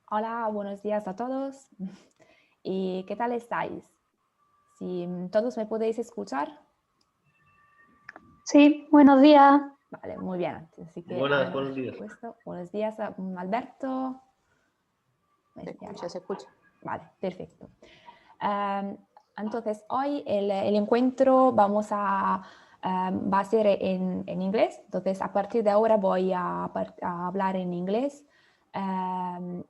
Hola, buenos días a todos. ¿Y qué tal estáis? Si todos me podéis escuchar. Sí, buenos días. Vale, muy bien. Así que, buenos días. Buenos días, Alberto. Se escucha. Vale, perfecto. Entonces, hoy el encuentro va a ser en inglés. Entonces, a partir de ahora voy a hablar en inglés.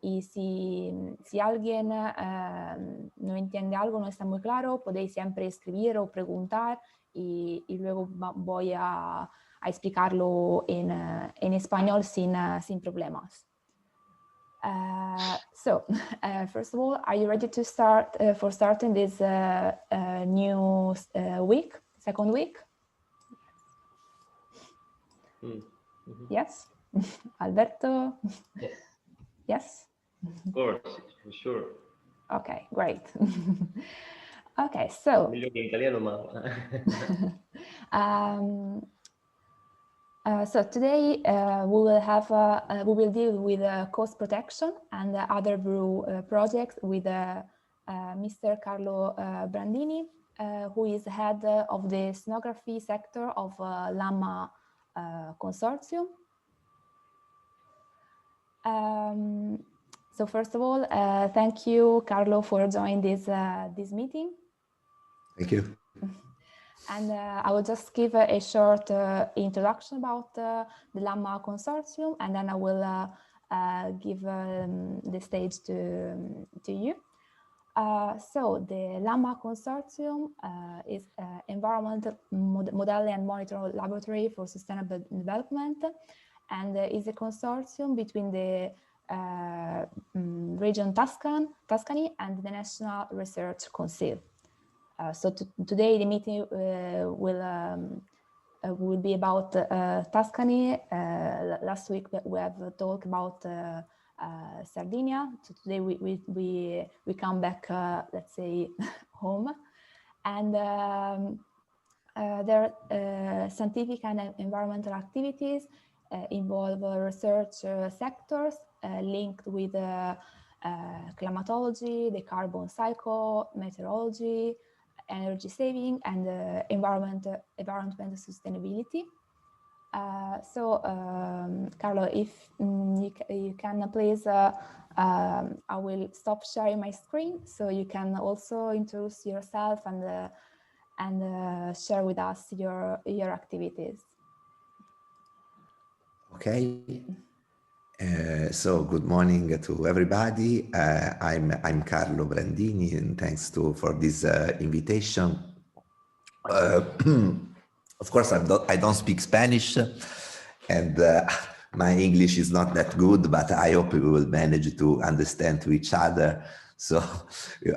Y si alguien no entiende algo, no está muy claro, podéis siempre escribir o preguntar y luego voy a explicarlo en español sin problemas. First of all, are you ready to start for starting this new week, second week? Mm-hmm. Yes. Alberto? Yes. Yes? Of course, for sure. Okay, great. Okay, so... Meglio che in italiano, ma... So today we will deal with coast protection and other brew projects with Mr. Carlo Brandini, who is head of the scenography sector of LAMA consortium. So first of all, thank you, Carlo, for joining this meeting. Thank you. And I will just give a short introduction about the LAMA consortium, and then I will give the stage to you. So the LAMA consortium is Environmental Modeling and Monitoring Laboratory for Sustainable Development, and is a consortium between the region Tuscany and the National Research Council. So today the meeting will be about Tuscany. Last week we have talked about Sardinia. So today we come back, let's say, home, and their scientific and environmental activities involve research sectors linked with climatology, the carbon cycle, meteorology, energy saving, and environmental sustainability. Carlo, if you can please, I will stop sharing my screen so you can also introduce yourself and share with us your activities. Okay. So good morning to everybody. I'm Carlo Brandini, and thanks for this invitation. Of course, I don't speak Spanish, and my English is not that good, but I hope we will manage to understand to each other. So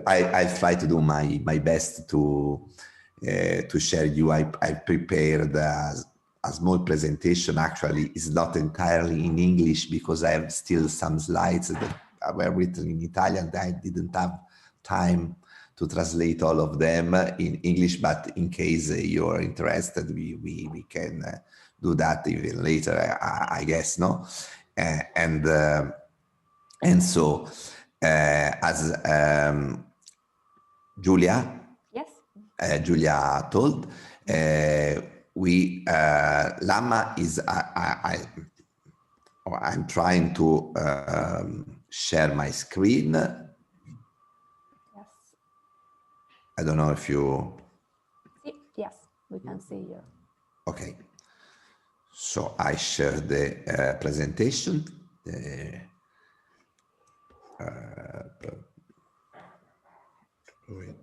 I'll try to do my best to share you. I prepared a small presentation. Actually, is not entirely in English because I have still some slides that were written in Italian that I didn't have time to translate all of them in English, but in case you're interested, we can do that even later, I guess, no? And so, as Julia, yes, Julia told, LAMA is, I'm trying to share my screen. yes. I don't know if you... Yes, we can see you. Okay. So I share the presentation. Wait.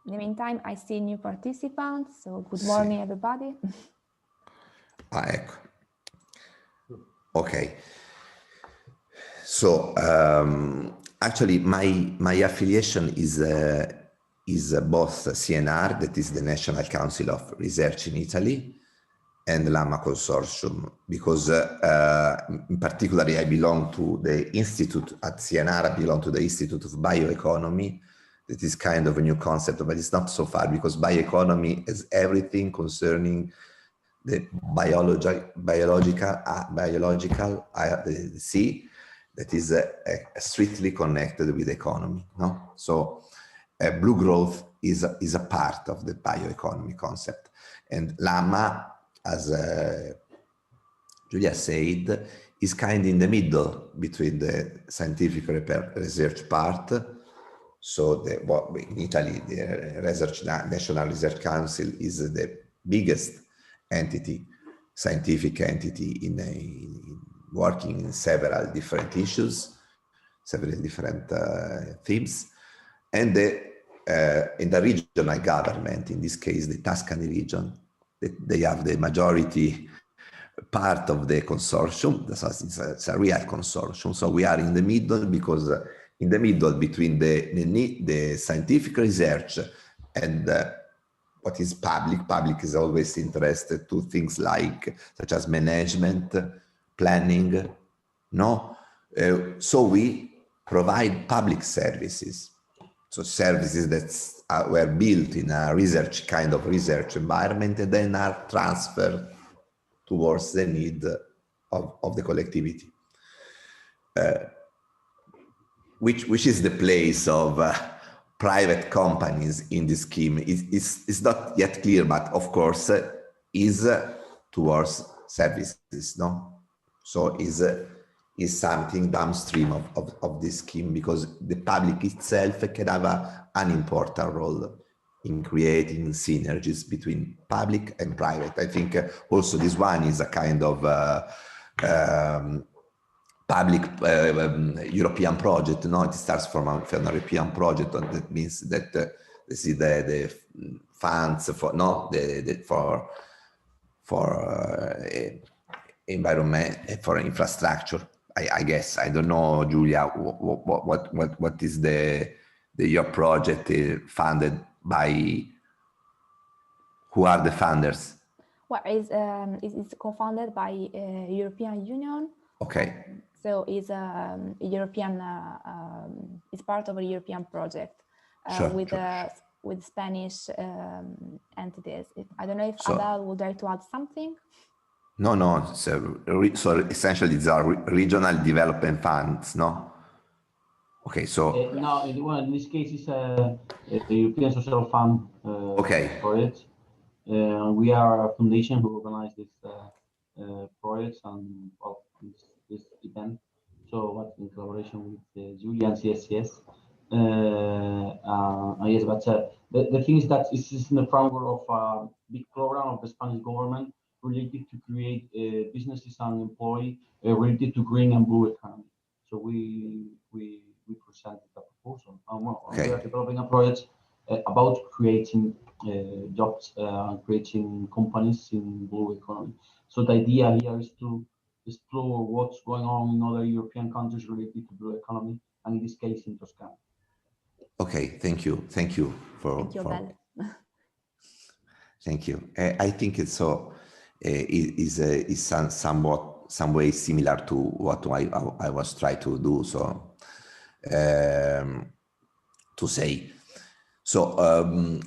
In the meantime, I see new participants, so good morning, everybody. Ecco. Okay. So actually, my affiliation is both CNR, that is the National Council of Research in Italy, and LAMA Consortium, because in particular I belong to the institute at CNR. I belong to the Institute of Bioeconomy, it is kind of a new concept, but it's not so far, because bioeconomy is everything concerning the the C that is strictly connected with economy. No, so blue growth is a part of the bioeconomy concept, and LAMA, as Julia said, is kind of in the middle between the scientific research part. So in Italy, the National Research Council is the biggest entity, scientific entity in working in several different issues, several different themes, and in the regional government, in this case, the Toscana region, they have the majority part of the consortium. It's a real consortium. So we are in the middle, because in the middle between the scientific research and what is public. Public is always interested to things such as management, planning. No, so we provide public services. So services that were built in a kind of research environment, and then are transferred towards the need of the collectivity, which is the place of private companies in this scheme. It's not yet clear, but of course is towards services, no? So is something downstream of this scheme, because the public itself can have an important role in creating synergies between public and private. I think also this one is a kind of public European project. No, it starts from a European project, and that means that the funds for environment, for infrastructure. I guess, I don't know, Julia, what is your project funded by? Who are the funders? Well, it's co-funded by European Union. Okay. So it's a European. It's part of a European project with Spanish entities. I don't know if Adal would like to add something. No. So essentially, these are regional development funds, no? Okay, so no, in this case, it's a European Social Fund project. We are a foundation who organize this project and this event. So, in collaboration with Julia and CSCS. Yes, but the thing is that this is in the framework of a big program of the Spanish government related to create businesses and employ related to green and blue economy. So we presented a proposal. We are developing a project about creating jobs and creating companies in blue economy. So the idea here is to explore what's going on in other European countries related to blue economy, and in this case in Toscana. Okay, thank you for. Thank you, Bel. Thank you. I think it's so. Is some way similar to what I was trying to do. So to say. So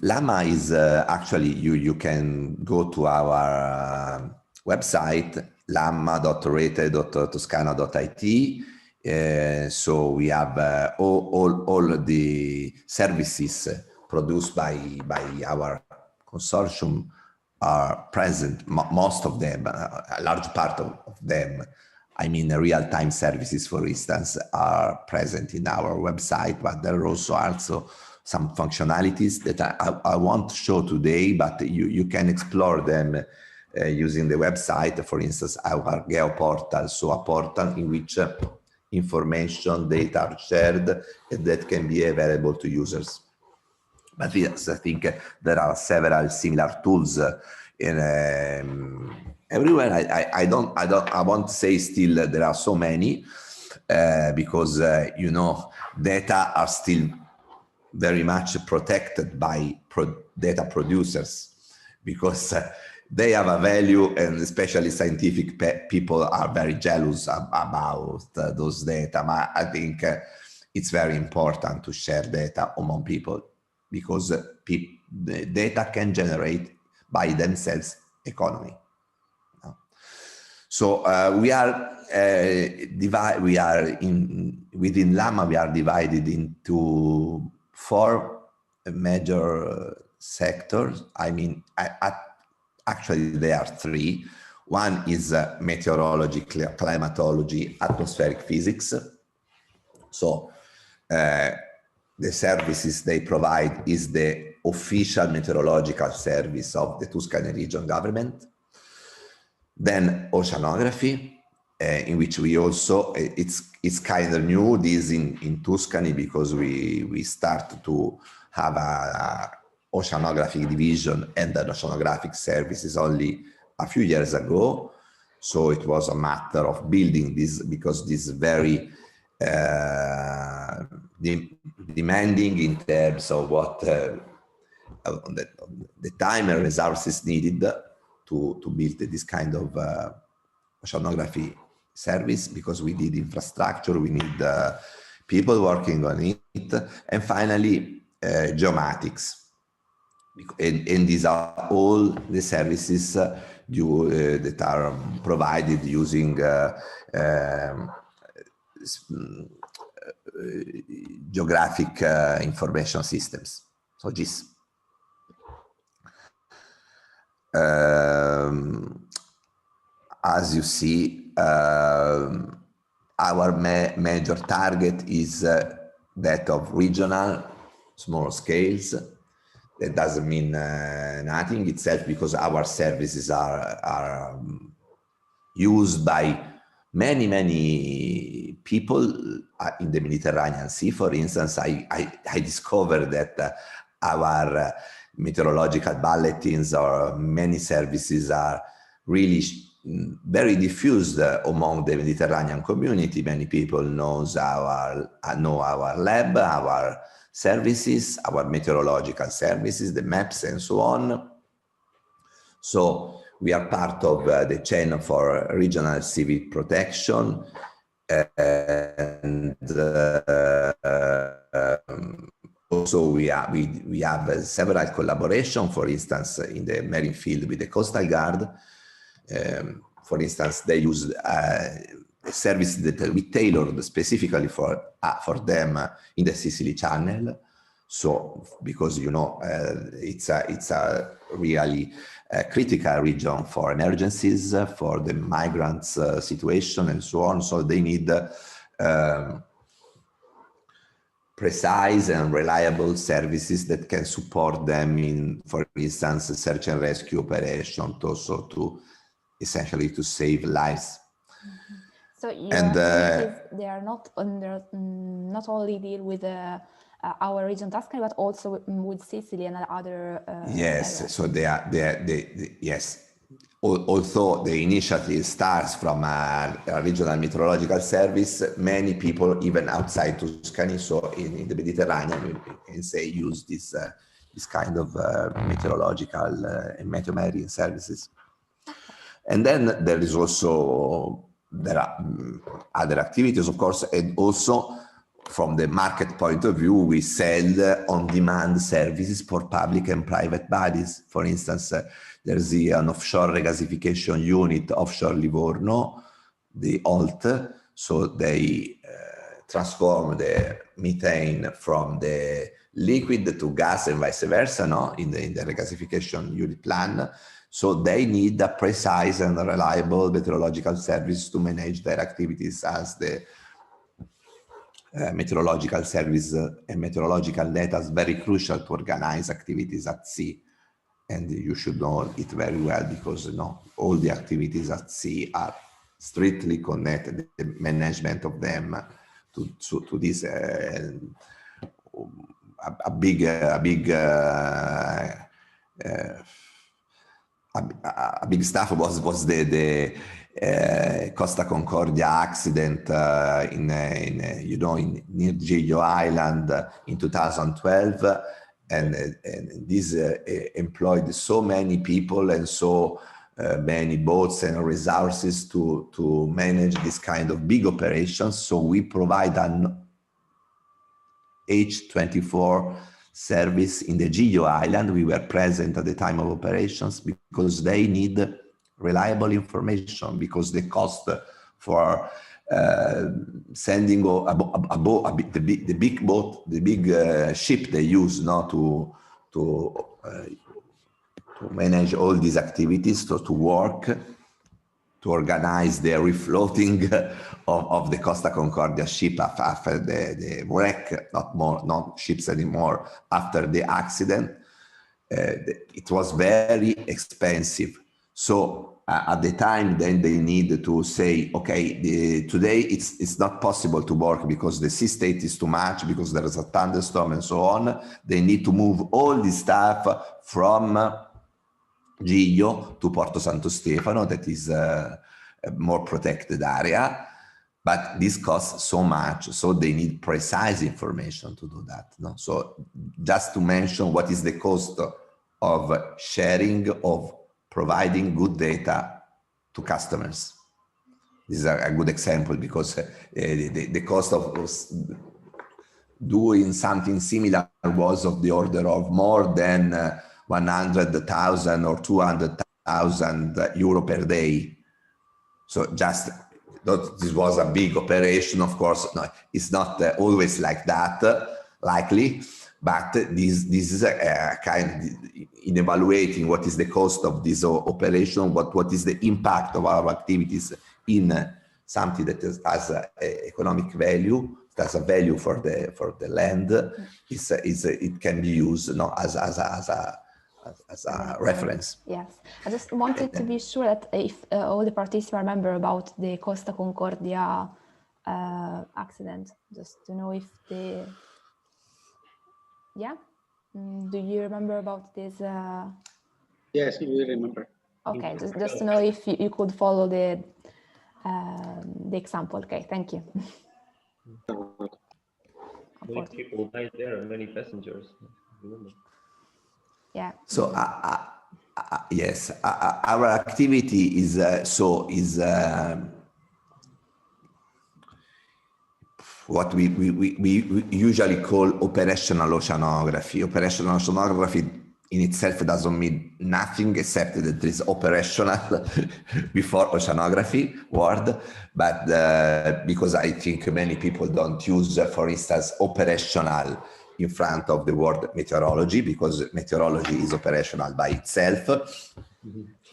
LAMA is actually you can go to our website lama.rete.toscana.it. So we have all the services produced by our consortium are present. Most of them, a large part of them, I mean real-time services, for instance, are present in our website, but there are also some functionalities that I won't show today, but you can explore them using the website. For instance, our GeoPortal, so a portal in which information, data are shared, and that can be available to users. But yes, I think there are several similar tools in everywhere. I won't say still there are so many because data are still very much protected by data producers, because they have a value, and especially scientific people are very jealous about those data. I think it's very important to share data among people, because the data can generate by themselves economy. So within LAMA we are divided into 4 major sectors. I mean, actually there are 3. One is meteorology, climatology, atmospheric physics. So the services they provide is the official meteorological service of the Tuscany region government. Then oceanography, in which we also, it's kind of new this in Tuscany, because we start to have a oceanographic division and an oceanographic services only a few years ago. So it was a matter of building this, because this is very demanding in terms of what the time and resources needed to build this kind of oceanography service, because we need infrastructure, we need people working on it, and finally geomatics. And these are all the services that are provided using geographic information systems, so GIS. As you see, our major target is that of regional, small scales. That doesn't mean nothing itself, because our services are used by many people in the Mediterranean Sea. For instance, I discovered that our meteorological bulletins or many services are really very diffused among the Mediterranean community. Many people know our lab, our services, our meteorological services, the maps, and so on. So we are part of the chain for regional civil protection, and also we have several collaborations. For instance, in the marine field with the Coastal Guard. For instance, they use a service that we tailored specifically for them in the Sicily Channel. So, because you know, it's a really critical region for emergencies, for the migrants' situation, and so on. So they need precise and reliable services that can support them in, for instance, search and rescue operations, also to essentially to save lives. Mm-hmm. So your activities, they are not only deal with our region Tuscany, but also with Sicily and other yes, areas. so they yes. Although the initiative starts from a regional meteorological service, many people, even outside Tuscany, so in the Mediterranean, we can say, use this kind of meteorological and meteomarine services. And then there are other activities, of course, and also from the market point of view, we sell on-demand services for public and private bodies. For instance, there's an offshore regasification unit offshore Livorno, the OLT. So they transform the methane from the liquid to gas and vice versa, no? in the regasification unit plan. So they need a precise and reliable meteorological service to manage their activities, as the meteorological service and meteorological data is very crucial to organize activities at sea. And you should know it very well, because all the activities at sea are strictly connected, the management of them to this a big stuff was the Costa Concordia accident near Giglio Island in 2012, and this employed so many people and so many boats and resources to manage this kind of big operations. So we provide H24 service in the Giglio Island. We were present at the time of operations because they need reliable information, because the cost for sending the big boat, the big ship they use now to manage all these activities, to work, to organize the refloating of the Costa Concordia ship after the wreck, not ships anymore, after the accident. It was very expensive. So at the time, then they need to say, okay, today it's not possible to work because the sea state is too much, because there is a thunderstorm and so on. They need to move all the stuff from Giglio to Porto Santo Stefano, that is a more protected area. But this costs so much, so they need precise information to do that. No? So just to mention what is the cost of sharing, of providing good data to customers. This is a good example, because the cost of doing something similar was of the order of more than 100,000 or 200,000 euro per day. So just, this was a big operation, of course. No, it's not always like that, likely, but this is a kind, in evaluating what is the cost of this operation, what is the impact of our activities in something that has economic value, that's a value for the land, it can be used as a reference. Yes, I just wanted to be sure that if all the participants remember about the Costa Concordia accident, just to know if they, yeah, do you remember about this? Yes, we remember. Okay, just to know if you could follow the example. Okay, thank you. Many people died there, many passengers. Yeah. So yes, our activity is what we usually call operational oceanography. Operational oceanography in itself doesn't mean nothing except that there is operational before oceanography word, but because I think many people don't use, for instance, operational in front of the word meteorology, because meteorology is operational by itself.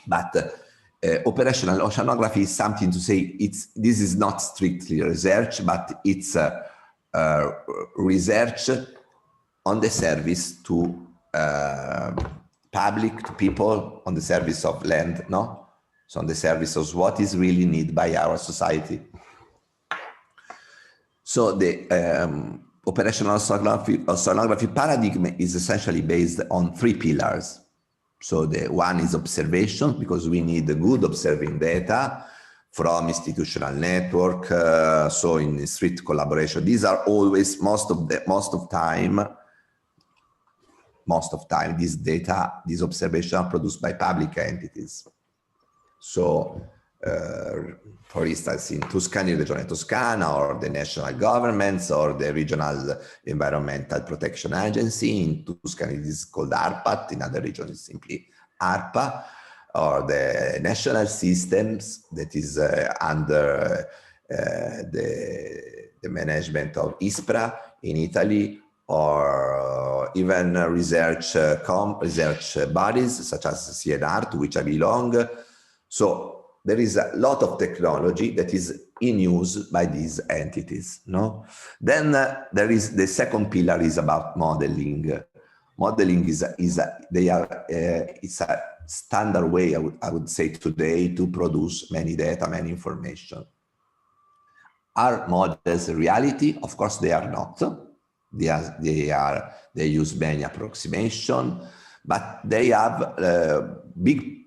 But operational oceanography is something to say this is not strictly research, but it's research on the service to public, to people, on the service of land, no? So on the service of what is really needed by our society. So the operational oceanography paradigm is essentially based on 3 pillars. So the one is observation, because we need good observing data from institutional network, so in strict collaboration. These are always, most of time, these data, these observations are produced by public entities. So, for instance, in Tuscany, Regione Toscana, or the national governments, or the regional environmental protection agency. In Tuscany, it is called ARPAT. In other regions, it's simply ARPA, or the national systems that is under the management of ISPRA in Italy, or even research bodies such as CNR, to which I belong. So there is a lot of technology that is in use by these entities. No? Then there is the second pillar is about modeling. Modeling it's a standard way, I would say today, to produce many data, many information. Are models a reality? Of course, they are not. They use many approximation, but they have a big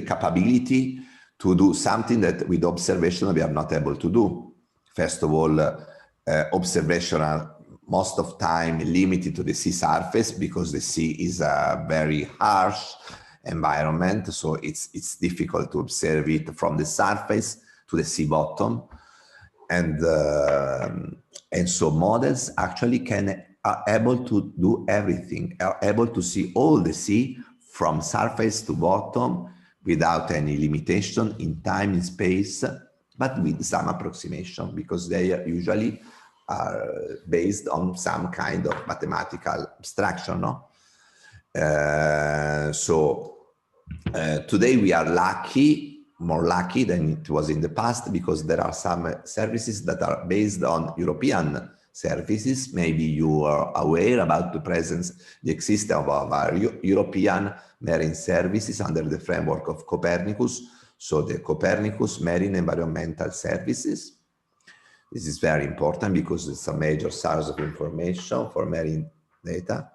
capability to do something that with observation we are not able to do. First of all, observational, most of time limited to the sea surface, because the sea is a very harsh environment, so it's difficult to observe it from the surface to the sea bottom. And so models actually can are able to do everything, are able to see all the sea from surface to bottom without any limitation in time and space, but with some approximation, because they usually are based on some kind of mathematical abstraction, no? Today we are lucky, more lucky than it was in the past, because there are some services that are based on European services. Maybe you are aware about the presence, the existence of our European marine services under the framework of Copernicus. So the Copernicus Marine Environmental Services. This is very important because it's a major source of information for marine data.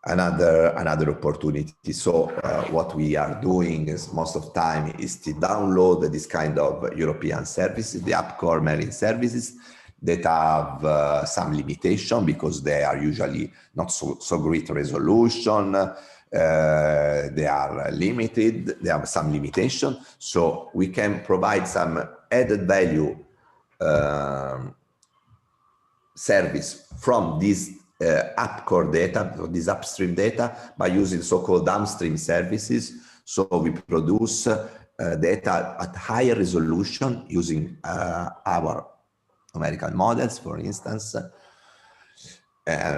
Another opportunity. So what we are doing is most of the time is to download this kind of European services, the UpCore marine services, that have some limitation because they are usually not so great resolution. They are limited, they have some limitation. So we can provide some added value service from this UpCore data, this upstream data, by using so-called downstream services. So we produce data at higher resolution using our numerical models, for instance.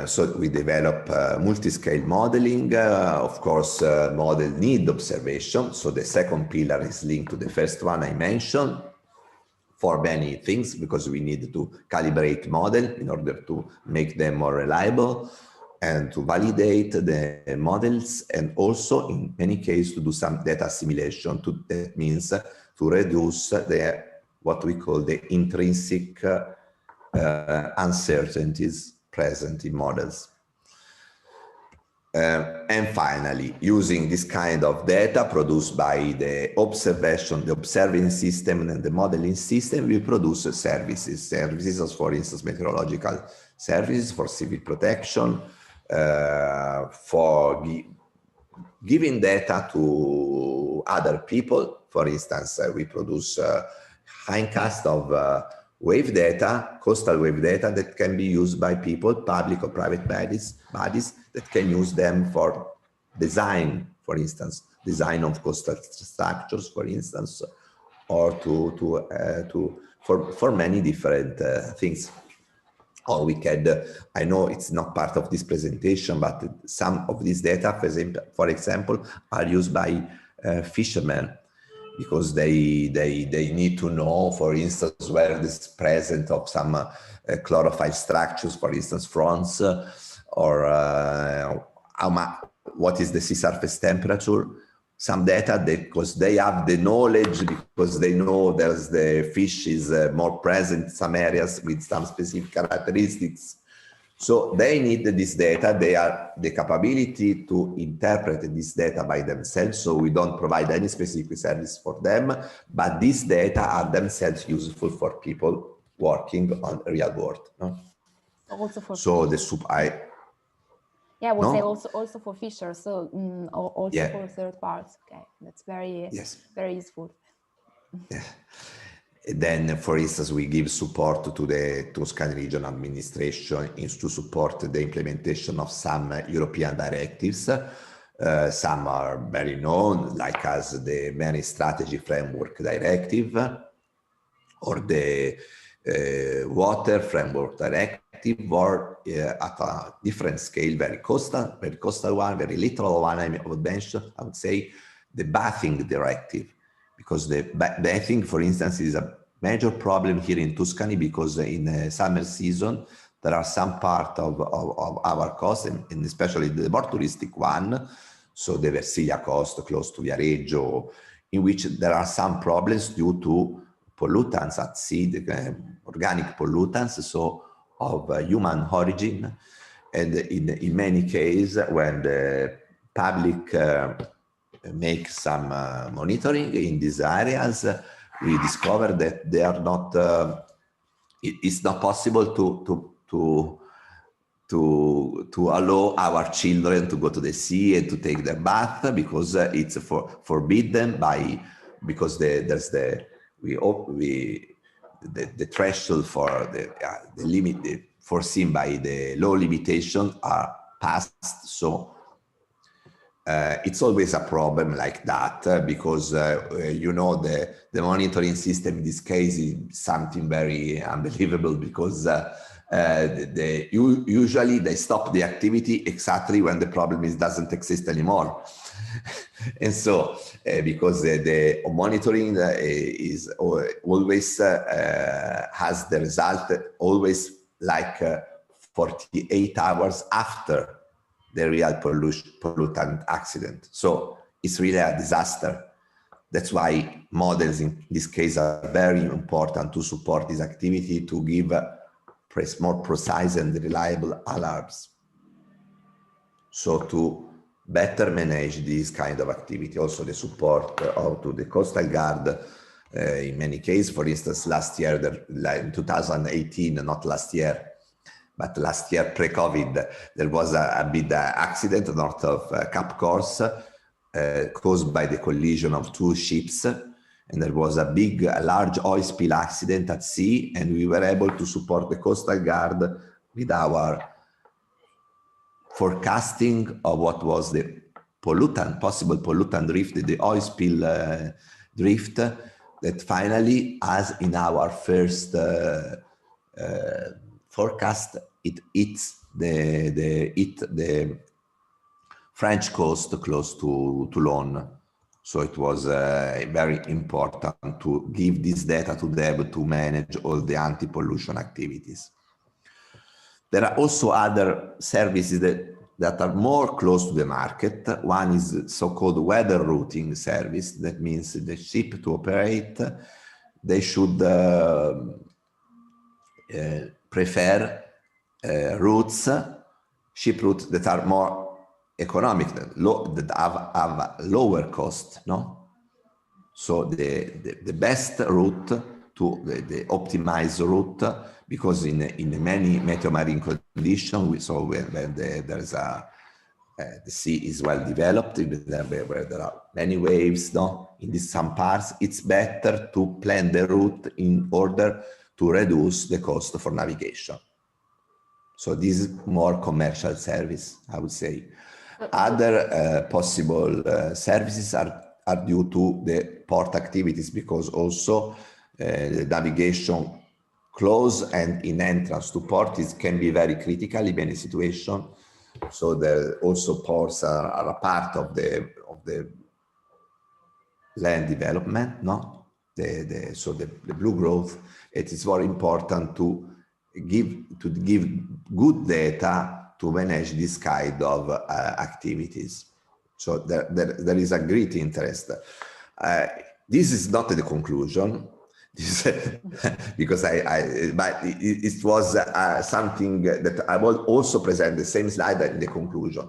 So we develop multi-scale modeling. Of course, model need observation. So the second pillar is linked to the first one I mentioned for many things, because we need to calibrate model in order to make them more reliable and to validate the models, and also in many cases to do some data assimilation. That means to reduce the what we call the intrinsic uncertainties present in models. And finally, using this kind of data produced by the observation, the observing system and the modeling system, we produce services. Services as, for instance, meteorological services for civil protection, for giving data to other people. For instance, we produce hindcast of wave data, coastal wave data that can be used by people, public or private bodies that can use them for design, for instance, design of coastal structures, for instance, or for many different things. Or we can, I know it's not part of this presentation, but some of these data, for example, are used by fishermen, because they need to know, for instance, where this present of some chlorophyll structures, for instance, fronds, or what is the sea surface temperature. Some data, because they have the knowledge, because they know there's the fish is more present in some areas with some specific characteristics. So they need this data, they are the capability to interpret this data by themselves. So we don't provide any specific service for them, but these data are themselves useful for people working on real world. No? Also for so fishers. Yeah, I would say also for fishers, so also for third parts. Okay, that's very useful. Yeah. Then, for instance, we give support to the Toscana region administration to support the implementation of some European directives. Some are very known, like as the Marine Strategy Framework Directive, or the Water Framework Directive, or at a different scale, very coastal one, very littoral one, I would mention, I would say, the Bathing Directive. Because the bathing, for instance, is a major problem here in Tuscany, because in the summer season, there are some part of our coast, and especially the more touristic one, so the Versilia coast, close to Viareggio, in which there are some problems due to pollutants at sea, the organic pollutants, so of human origin. And in many cases, when the public make some monitoring in these areas, we discover that they are not. It's not possible to allow our children to go to the sea and to take their bath, because it's forbidden because there's the threshold for the limit foreseen by the law limitation are passed. So it's always a problem like that because, you know, the monitoring system in this case is something very unbelievable because usually they stop the activity exactly when the problem doesn't exist anymore. And so because the monitoring is always has the result always like 48 hours after the real pollutant accident. So it's really a disaster. That's why models in this case are very important to support this activity, to give more precise and reliable alarms. So to better manage this kind of activity, also the support to the Coastal Guard in many cases. For instance, last year, in 2018, not last year, but last year pre-COVID, there was a big accident north of Cape Corse caused by the collision of two ships. And there was a large oil spill accident at sea, and we were able to support the Coastal Guard with our forecasting of what was the possible pollutant drift, the oil spill drift, that finally, as in our first forecast, it hits the French coast close to Toulon. So it was very important to give this data to them to manage all the anti-pollution activities. There are also other services that are more close to the market. One is so-called weather routing service. That means the ship to operate, they should prefer ship routes that are more economic, that have lower cost, no? So the best route to the optimized route, because in many meteomarine conditions, so when there's the sea is well developed, where there are many waves, no? In some parts, it's better to plan the route in order to reduce the cost for navigation. So this is more commercial service, I would say. Other possible services are due to the port activities, because also the navigation close and in entrance to port can be very critical in many situations. So there also ports are a part of the land development, no? So the blue growth. It is very important to give good data to manage this kind of activities. So there is a great interest. This is not the conclusion, because but it was something that I will also present the same slide in the conclusion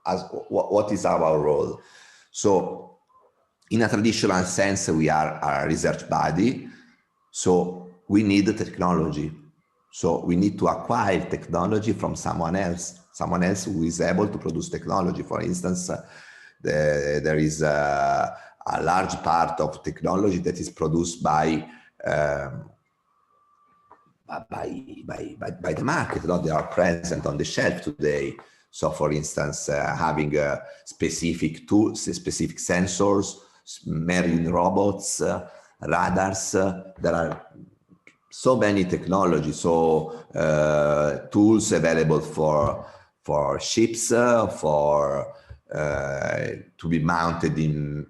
as what is our role. So in a traditional sense, we are a research body, so we need technology. So we need to acquire technology from someone else who is able to produce technology. For instance, there is a large part of technology that is produced by the market. They are present on the shelf today. So for instance, having specific tools, specific sensors, marine robots, radars, there are so many technologies, so tools available for ships, to be mounted in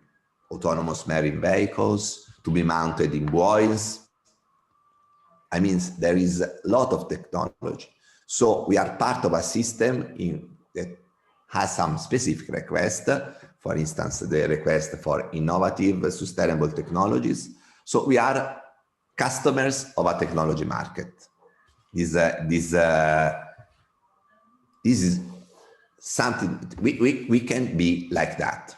autonomous marine vehicles, to be mounted in buoys. I mean, there is a lot of technology. So we are part of a system that has some specific requests. For instance, the request for innovative, sustainable technologies. So we are customers of a technology market. This is something we can be like that,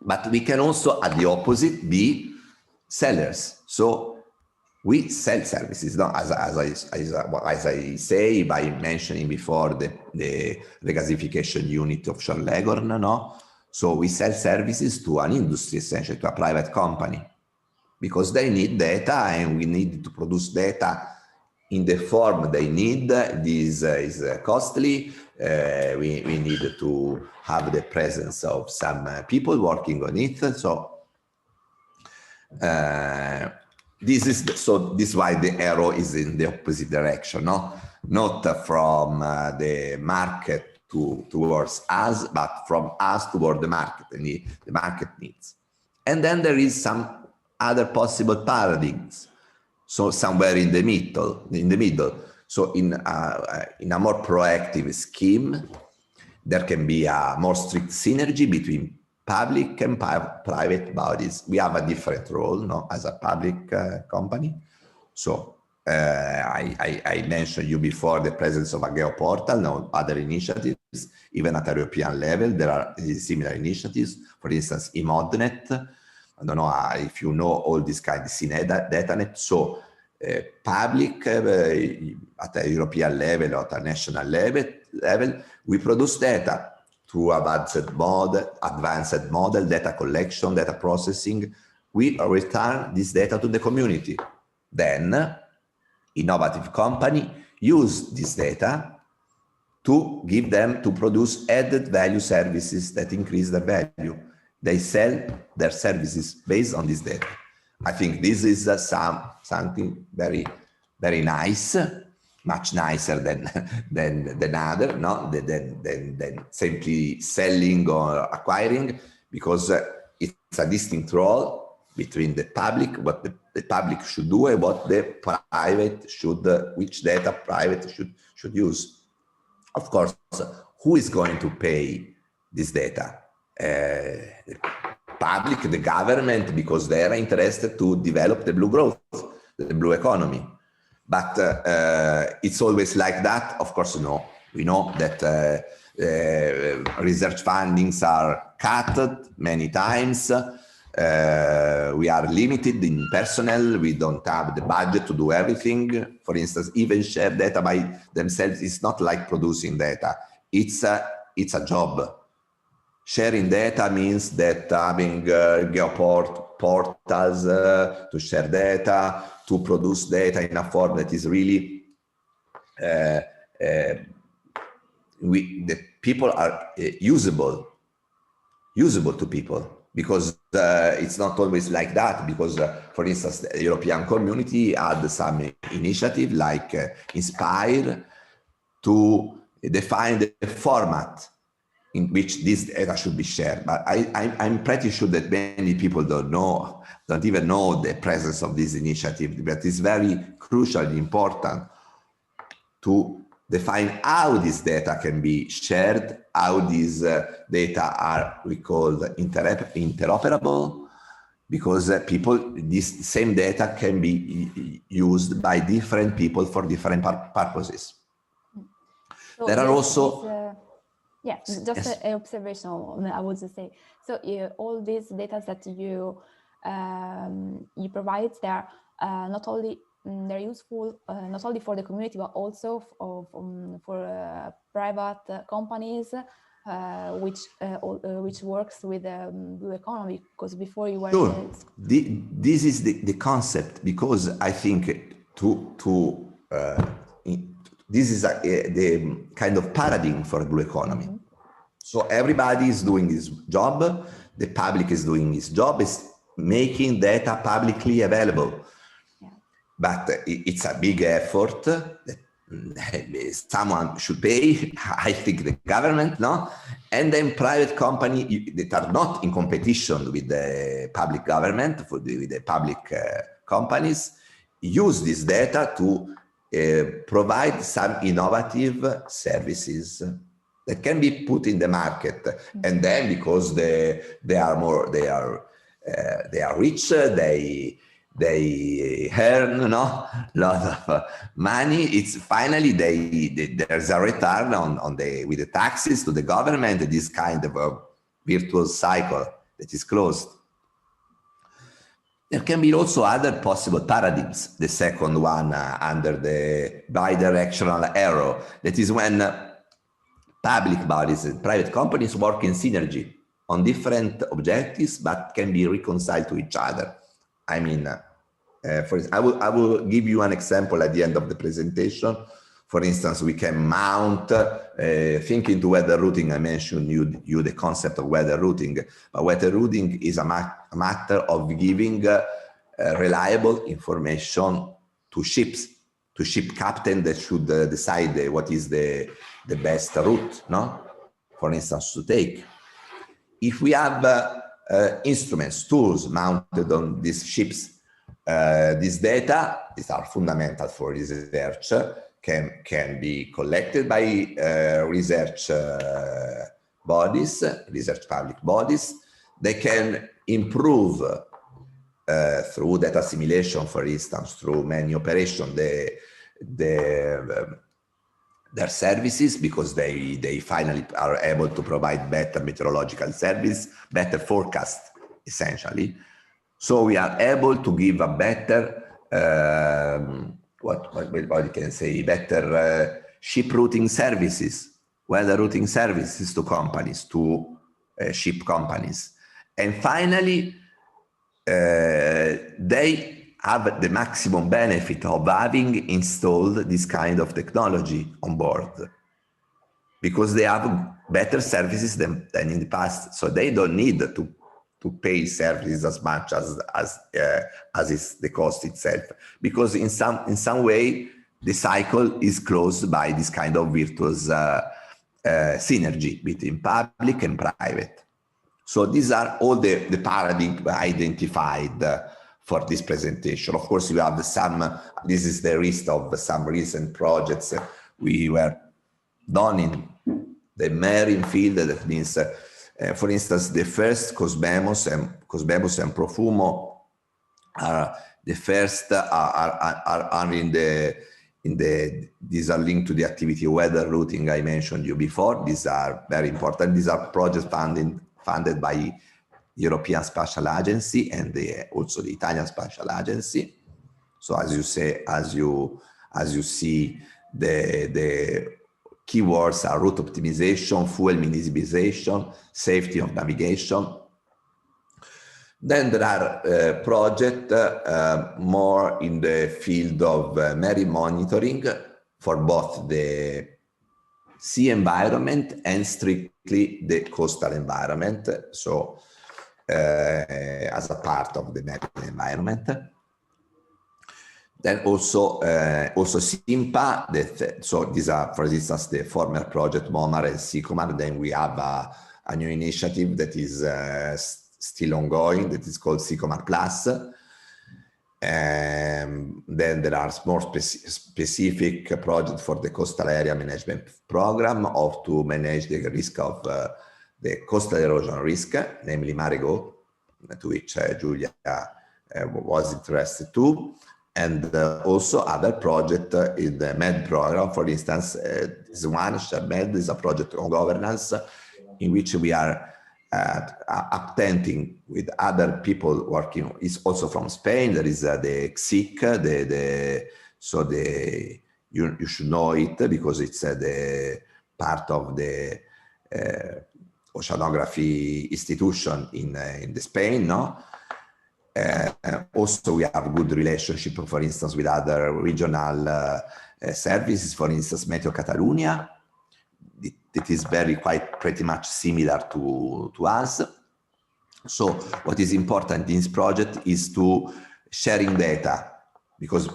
but we can also, at the opposite, be sellers. So we sell services, no? As I say by mentioning before the regasification unit offshore Leghorn, no? So we sell services to an industry, essentially to a private company, because they need data and we need to produce data in the form they need. This is costly. We need to have the presence of some people working on it. So this is why the arrow is in the opposite direction, no? Not from the market towards us, but from us toward the market and the market needs. And then there is some other possible paradigms. So somewhere in the middle. So in a more proactive scheme, there can be a more strict synergy between public and private bodies. We have a different role, no, as a public company. So I mentioned you before the presence of a geoportal, no other initiatives, even at a European level, there are similar initiatives. For instance, eModnet. I don't know if you know all these kind of DataNet. So public at a European level or at a national level, we produce data through advanced model, data collection, data processing. We return this data to the community. Then, innovative company use this data to give them to produce added value services that increase their value. They sell their services based on this data. I think this is something very, very nice, much nicer than other, no? than simply selling or acquiring, because it's a distinct role between the public, what the public should do, and what the private should, which data private should use. Of course, who is going to pay this data? The public, the government, because they are interested to develop the blue growth, the blue economy. But it's always like that? Of course, no. We know that research fundings are cut many times. We are limited in personnel. We don't have the budget to do everything. For instance, even share data by themselves is not like producing data. It's a job. Sharing data means that having portals to share data, to produce data in a form that is really, the people are usable to people, because it's not always like that, because for instance, the European community had some initiative like Inspire to define the format in which this data should be shared. But I'm pretty sure that many people don't even know the presence of this initiative, but it's very crucial and important to define how this data can be shared, how these data are, we call interoperable, because this same data can be used by different people for different purposes. So there are also... Yeah, just an observation, I would just say. So all these data that you provide, they're not only they're useful not only for the community, but also for private companies, which works with the blue economy. Because before you were sure. This is the concept, because I think this is the kind of paradigm for blue economy. Mm-hmm. So everybody is doing his job. The public is doing his job, is making data publicly available. Yeah. But it's a big effort that someone should pay. I think the government, no? And then private companies that are not in competition with the public government, with the public companies, use this data to provide some innovative services that can be put in the market. Mm-hmm. And then because they are rich, they earn a lot of money. It's finally there's a return with the taxes to the government. This kind of a virtuous cycle that is closed. There can be also other possible paradigms. The second one under the bidirectional arrow, that is when public bodies and private companies work in synergy on different objectives, but can be reconciled to each other. I mean, I will give you an example at the end of the presentation. For instance, we can mount, thinking to weather routing, I mentioned you the concept of weather routing, but weather routing is a matter of giving reliable information to ships, to ship captain that should decide what is the best route, no? For instance, to take. If we have instruments, tools mounted on these ships, this data, these are fundamental for research, can be collected by research bodies, research public bodies. They can improve through data assimilation, for instance, through many operations, their services, because they finally are able to provide better meteorological service, better forecast, essentially. So we are able to give a better, what you can say, better ship routing services, weather routing services to companies, to ship companies. And finally, they have the maximum benefit of having installed this kind of technology on board, because they have better services than in the past. So they don't need to pay services as much as is the cost itself, because in some way the cycle is closed by this kind of virtuous synergy between public and private. So these are all the paradigms identified for this presentation. Of course, you have this is the list of some recent projects we were done in the marine field. That means, for instance, the first Cosmemos and Profumo are the first are these are linked to the activity weather routing I mentioned you before. These are very important. These are projects funded by European Spatial Agency and also the Italian Spatial Agency. So as you see, the keywords are route optimization, fuel minimization, safety of navigation. Then there are projects more in the field of marine monitoring for both the sea environment and strictly the coastal environment. So as a part of the marine environment. Then also SIMPA, so these are, for instance, the former project MOMAR and SICOMAR. Then we have a new initiative that is still ongoing, that is called SICOMAR Plus. And then there are more specific projects for the coastal area management program to manage the risk of the coastal erosion risk, namely MAREGO, to which Julia was interested too. And also other projects in the MED program. For instance, this one, ShareMed, is a project on governance in which we are attending with other people working. It's also from Spain. There is the XIC, you should know it because it's the part of the oceanography institution in Spain, no? Also, we have good relationship, for instance, with other regional services, for instance, Meteo Catalunya. It is pretty much similar to us. So what is important in this project is to sharing data, because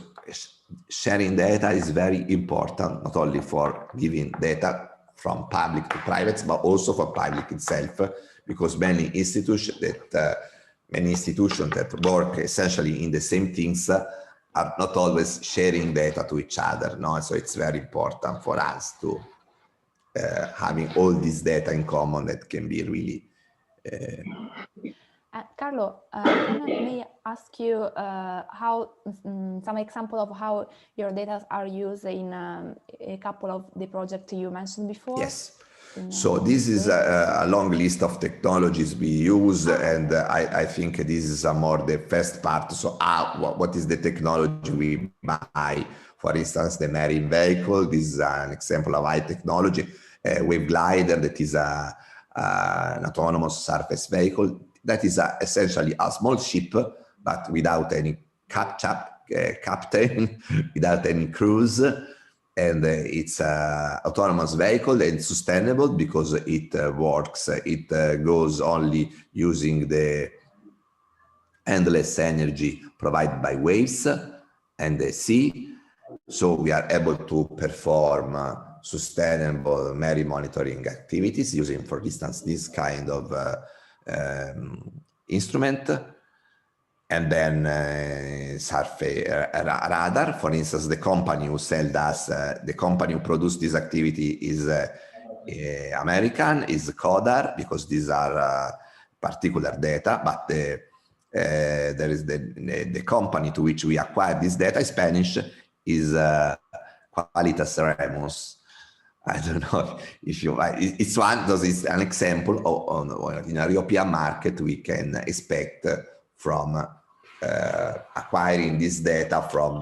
sharing data is very important, not only for giving data from public to private, but also for public itself, because many institutions that work essentially in the same things are not always sharing data to each other. No? So it's very important for us to having all this data in common that can be really... Carlo, may I ask you some example of how your data are used in a couple of the projects you mentioned before? Yes. So this is a long list of technologies we use, and I think this is more the first part. So what is the technology we buy? For instance, the marine vehicle. This is an example of high technology. Wave glider, that is an autonomous surface vehicle. That is essentially a small ship, but without any captain without any crews, and it's an autonomous vehicle and sustainable because it works. It goes only using the endless energy provided by waves and the sea. So we are able to perform sustainable marine monitoring activities using, for instance, this kind of instrument. And then surface radar. For instance, the company who sold us, the company who produced this activity is American, is CODAR, because these are particular data, but there is the company to which we acquired this data is Spanish, is Qualitas Remus. I don't know if you, it's one, because it's an example of, in a European market, we can expect from acquiring this data from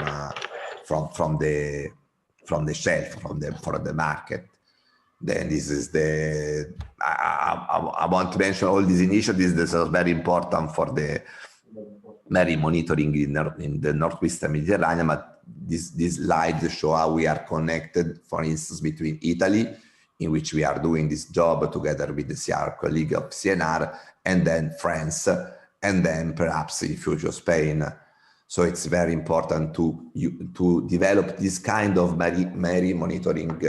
the shelf, from the market. Then this is the, I want to mention all these initiatives that are very important for the marine monitoring in the Northwestern Mediterranean, but this slide show how we are connected, for instance, between Italy, in which we are doing this job together with the CR colleague of CNR, and then France, and then perhaps in future Spain. So it's very important to develop this kind of marine monitoring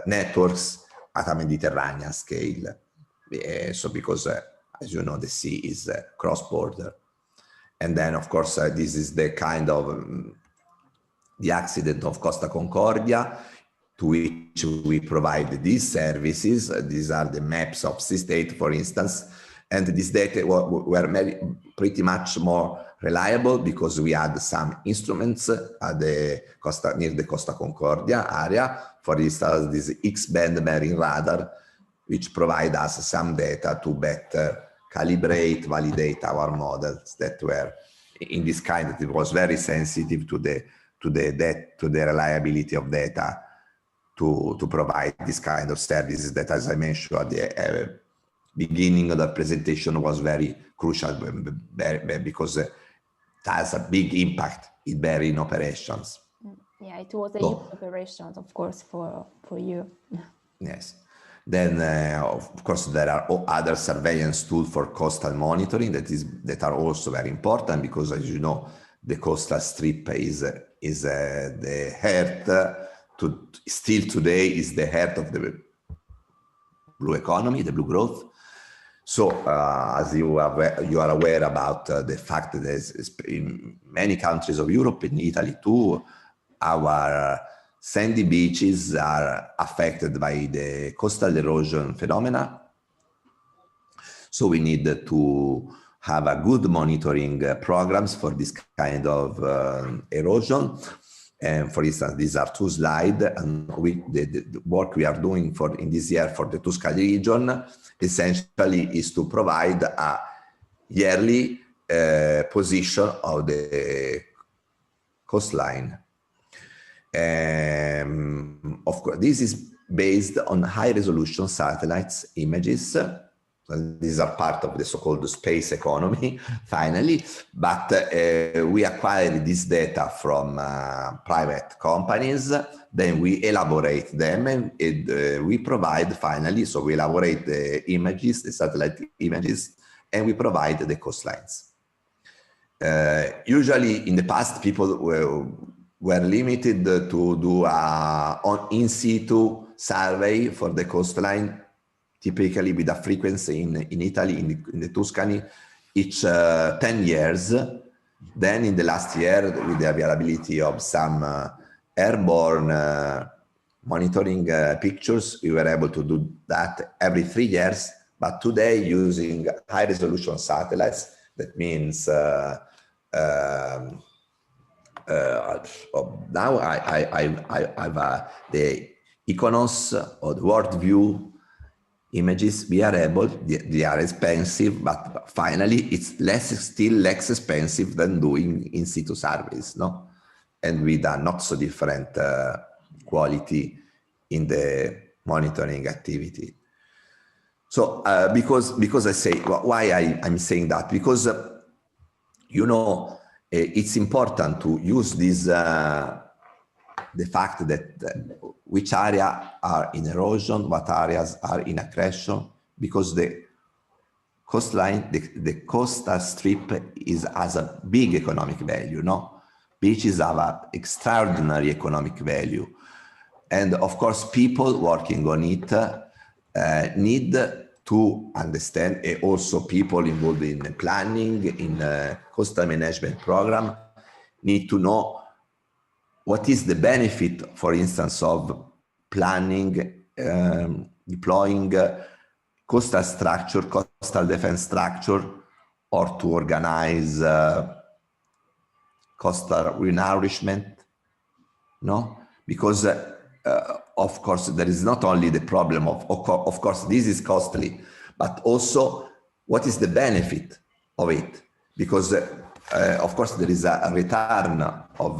networks at a Mediterranean scale. So because, as you know, the sea is cross-border. And then, of course, this is the kind of the accident of Costa Concordia, to which we provide these services. These are the maps of sea state, for instance. And this data were pretty much more reliable because we had some instruments at the near the Costa Concordia area. For instance, this X-band marine radar, which provide us some data to better calibrate, validate our models that were in this kind. It was very sensitive to the reliability of data to provide this kind of services that, as I mentioned at the beginning of the presentation, was very crucial because it has a big impact in marine operations. Yeah, it was a huge operation, of course, for you. Yes. Then, of course, there are other surveillance tools for coastal monitoring that are also very important because, as you know, the coastal strip is the heart. Still today is the heart of the blue economy, the blue growth. So, as you are aware about the fact that in many countries of Europe, in Italy too, our sandy beaches are affected by the coastal erosion phenomena. So we need to have a good monitoring programs for this kind of erosion. And for instance, these are two slides, and the work we are doing in this year for the Toscana region essentially is to provide a yearly position of the coastline. Of course, this is based on high-resolution satellites images. These are part of the so-called space economy, finally. But we acquired this data from private companies. Then we elaborate them and we provide finally. So we elaborate the images, the satellite images, and we provide the coastlines. Usually, in the past, people were limited to do an in situ survey for the coastline, typically with a frequency in Italy, in the Tuscany, each 10 years. Then in the last year, with the availability of some airborne monitoring pictures, we were able to do that every 3 years. But today, using high-resolution satellites, that means now I have the Iconos or the World View images. We are able, they are expensive, but finally it's still less expensive than doing in situ surveys, no? And with a not so different quality in the monitoring activity. So because I say, why I'm saying that? Because, you know, it's important to use this, the fact that which area are in erosion, what areas are in accretion, because the coastline, the coastal strip has a big economic value, no? Beaches have an extraordinary economic value. And of course, people working on it need to understand, and also people involved in planning, in coastal management program, need to know what is the benefit, for instance, of planning, deploying coastal structure, coastal defense structure, or to organize coastal renourishment, no? Because of course, there is not only the problem of course, this is costly, but also what is the benefit of it? Because of course, there is a return of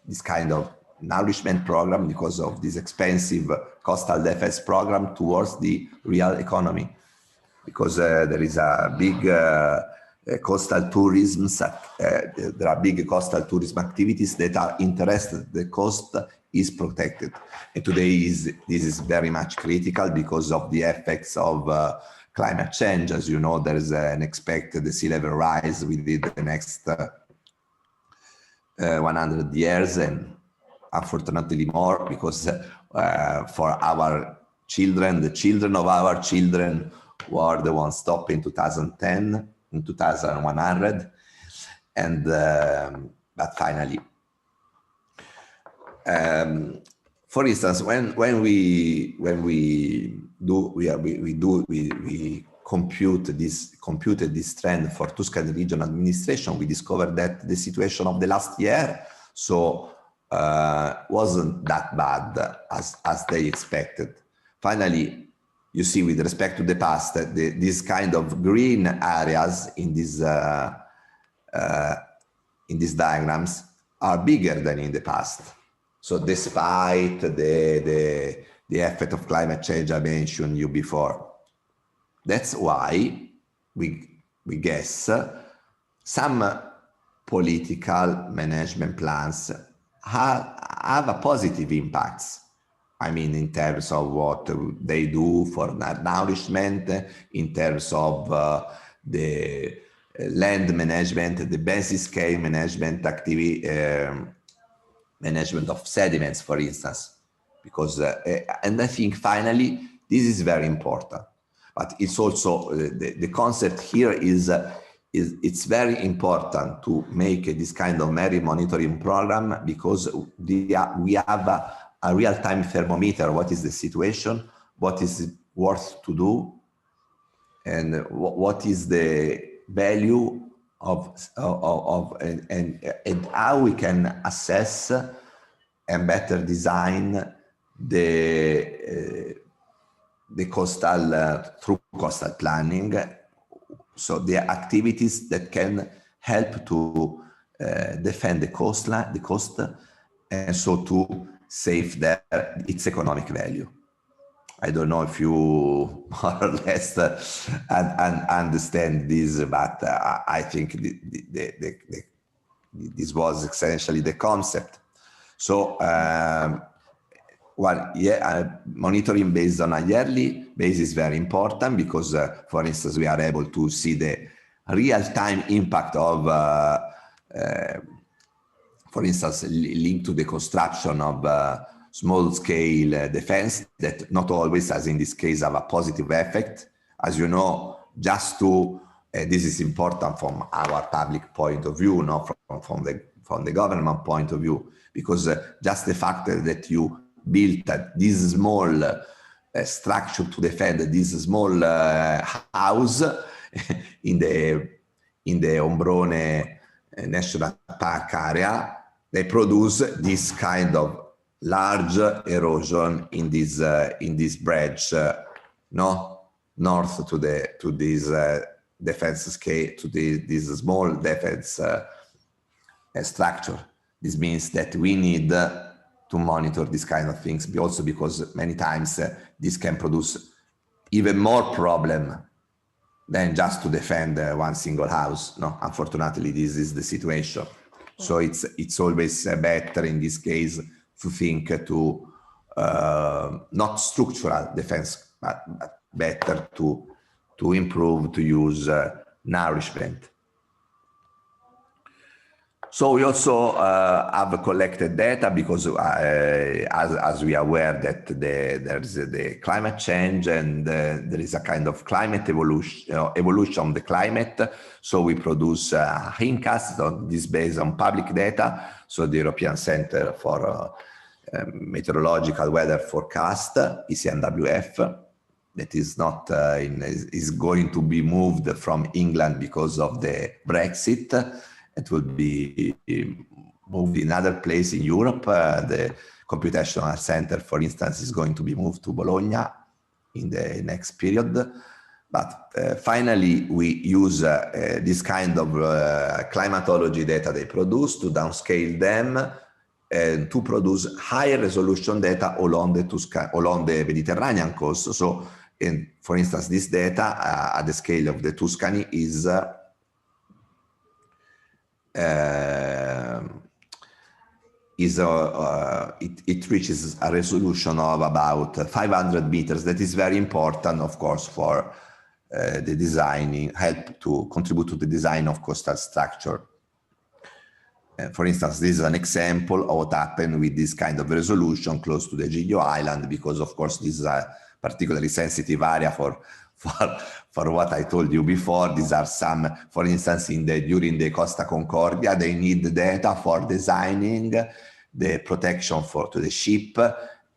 this kind of nourishment program because of this expensive coastal defense program towards the real economy. Because there is a big coastal tourism, there are big coastal tourism activities that are interested, the coast is protected. And today this is very much critical because of the effects of climate change. As you know, there is an expected sea level rise within the next 100 years, and unfortunately more, because for our children, the children of our children were the ones stopped in 2010, in 2100, and but finally, for instance, when we computed this trend for Tuscany regional administration, we discovered that the situation of the last year wasn't that bad as they expected. Finally, you see, with respect to the past, these kind of green areas in these diagrams are bigger than in the past. So despite the effect of climate change I mentioned you before, that's why we guess some political management plans have a positive impacts. I mean, in terms of what they do for nourishment, in terms of the land management, the basin scale management activity, management of sediments, for instance, because, and I think finally, this is very important, but it's also, the concept here is it's very important to make this kind of marine monitoring program, because we have a real-time thermometer. What is the situation? What is worth to do? And what is the value and how we can assess and better design the coastal through coastal planning. So the activities that can help to defend the coastline, the coast, and so to save its economic value. I don't know if you more or less understand this, but I think this was essentially the concept. So, monitoring based on a yearly basis is very important because, for instance, we are able to see the real-time impact of, for instance, linked to the construction of small-scale defense that not always, as in this case, have a positive effect. As you know, just to, this is important from our public point of view, not from the government point of view, because just the fact that you built this small structure to defend this small house in the Ombrone National Park area, they produce this kind of large erosion in this bridge, north to this defense scale, to this small defense structure. This means that we need to monitor these kind of things, also because many times this can produce even more problem than just to defend one single house. No, unfortunately, this is the situation. So it's always better in this case to think to not structural defense, but better to improve, to use nourishment. So we also have collected data because as we are aware that there's the climate change and there is a kind of climate evolution of the climate. So we produce hindcasts on this based on public data. So the European Center for Meteorological Weather Forecast, ECMWF, that is not is going to be moved from England because of the Brexit. It will be moved in other place in Europe. The Computational Center, for instance, is going to be moved to Bologna in the next period. But finally, we use this kind of climatology data they produce to downscale them and to produce higher resolution data along the Mediterranean coast. So, for instance, this data at the scale of the Tuscany is it reaches a resolution of about 500 meters. That is very important, of course, for the designing, help to contribute to the design of coastal structure. For instance, this is an example of what happened with this kind of resolution close to the Giglio Island, because of course this is a particularly sensitive area for what I told you before. These are some, for instance, during the Costa Concordia, they need data for designing the protection to the ship,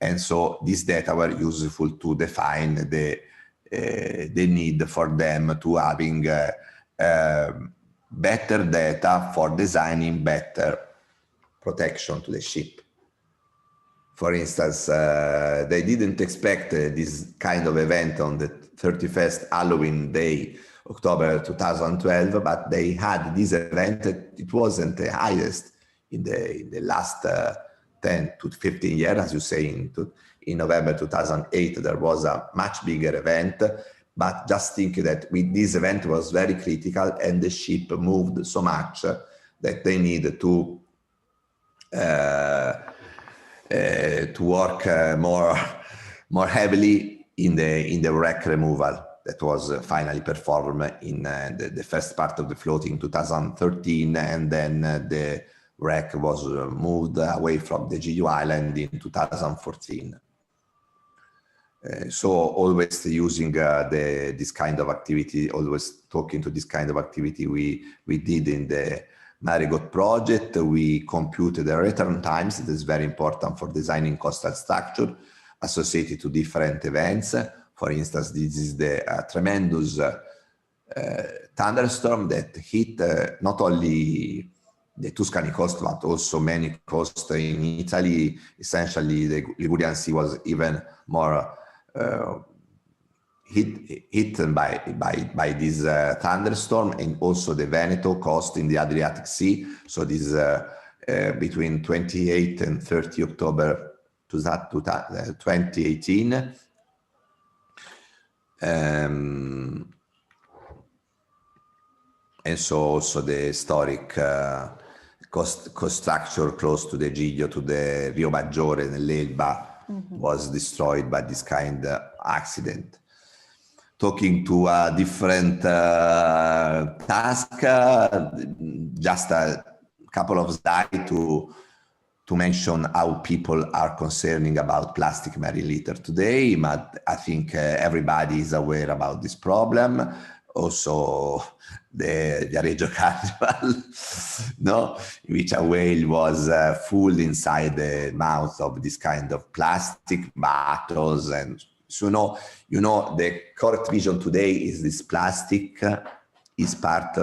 and so these data were useful to define the need for them to having better data for designing better protection to the ship. For instance, they didn't expect this kind of event on the 31st Halloween day, October 2012, but they had this event. It wasn't the highest in the last 10 to 15 years, as you say. In November 2008, there was a much bigger event, but just think that with this event was very critical, and the ship moved so much that they needed to work more heavily in the wreck removal that was finally performed in the first part of the floating in 2013, and then the wreck was moved away from the Giglio Island in 2014. So always using this kind of activity, always talking to this kind of activity we did in the Marigot project. We computed the return times. It is very important for designing coastal structure associated to different events. For instance, this is the tremendous thunderstorm that hit not only the Tuscany coast, but also many coasts in Italy. Essentially, the Ligurian Sea was even more hit by this thunderstorm, and also the Veneto coast in the Adriatic Sea. So this is between 28 and 30 October 2018. And so also the historic coast structure close to the Giglio, to the Rio Maggiore, nell'Elba, was destroyed by this kind of accident. Talking to a different task, just a couple of slides to mention how people are concerning about plastic marine litter today. But I think everybody is aware about this problem. Also, the Viareggio Carnival, no, in which a whale was full inside the mouth of this kind of plastic bottles. And so, you know, the correct vision today is this plastic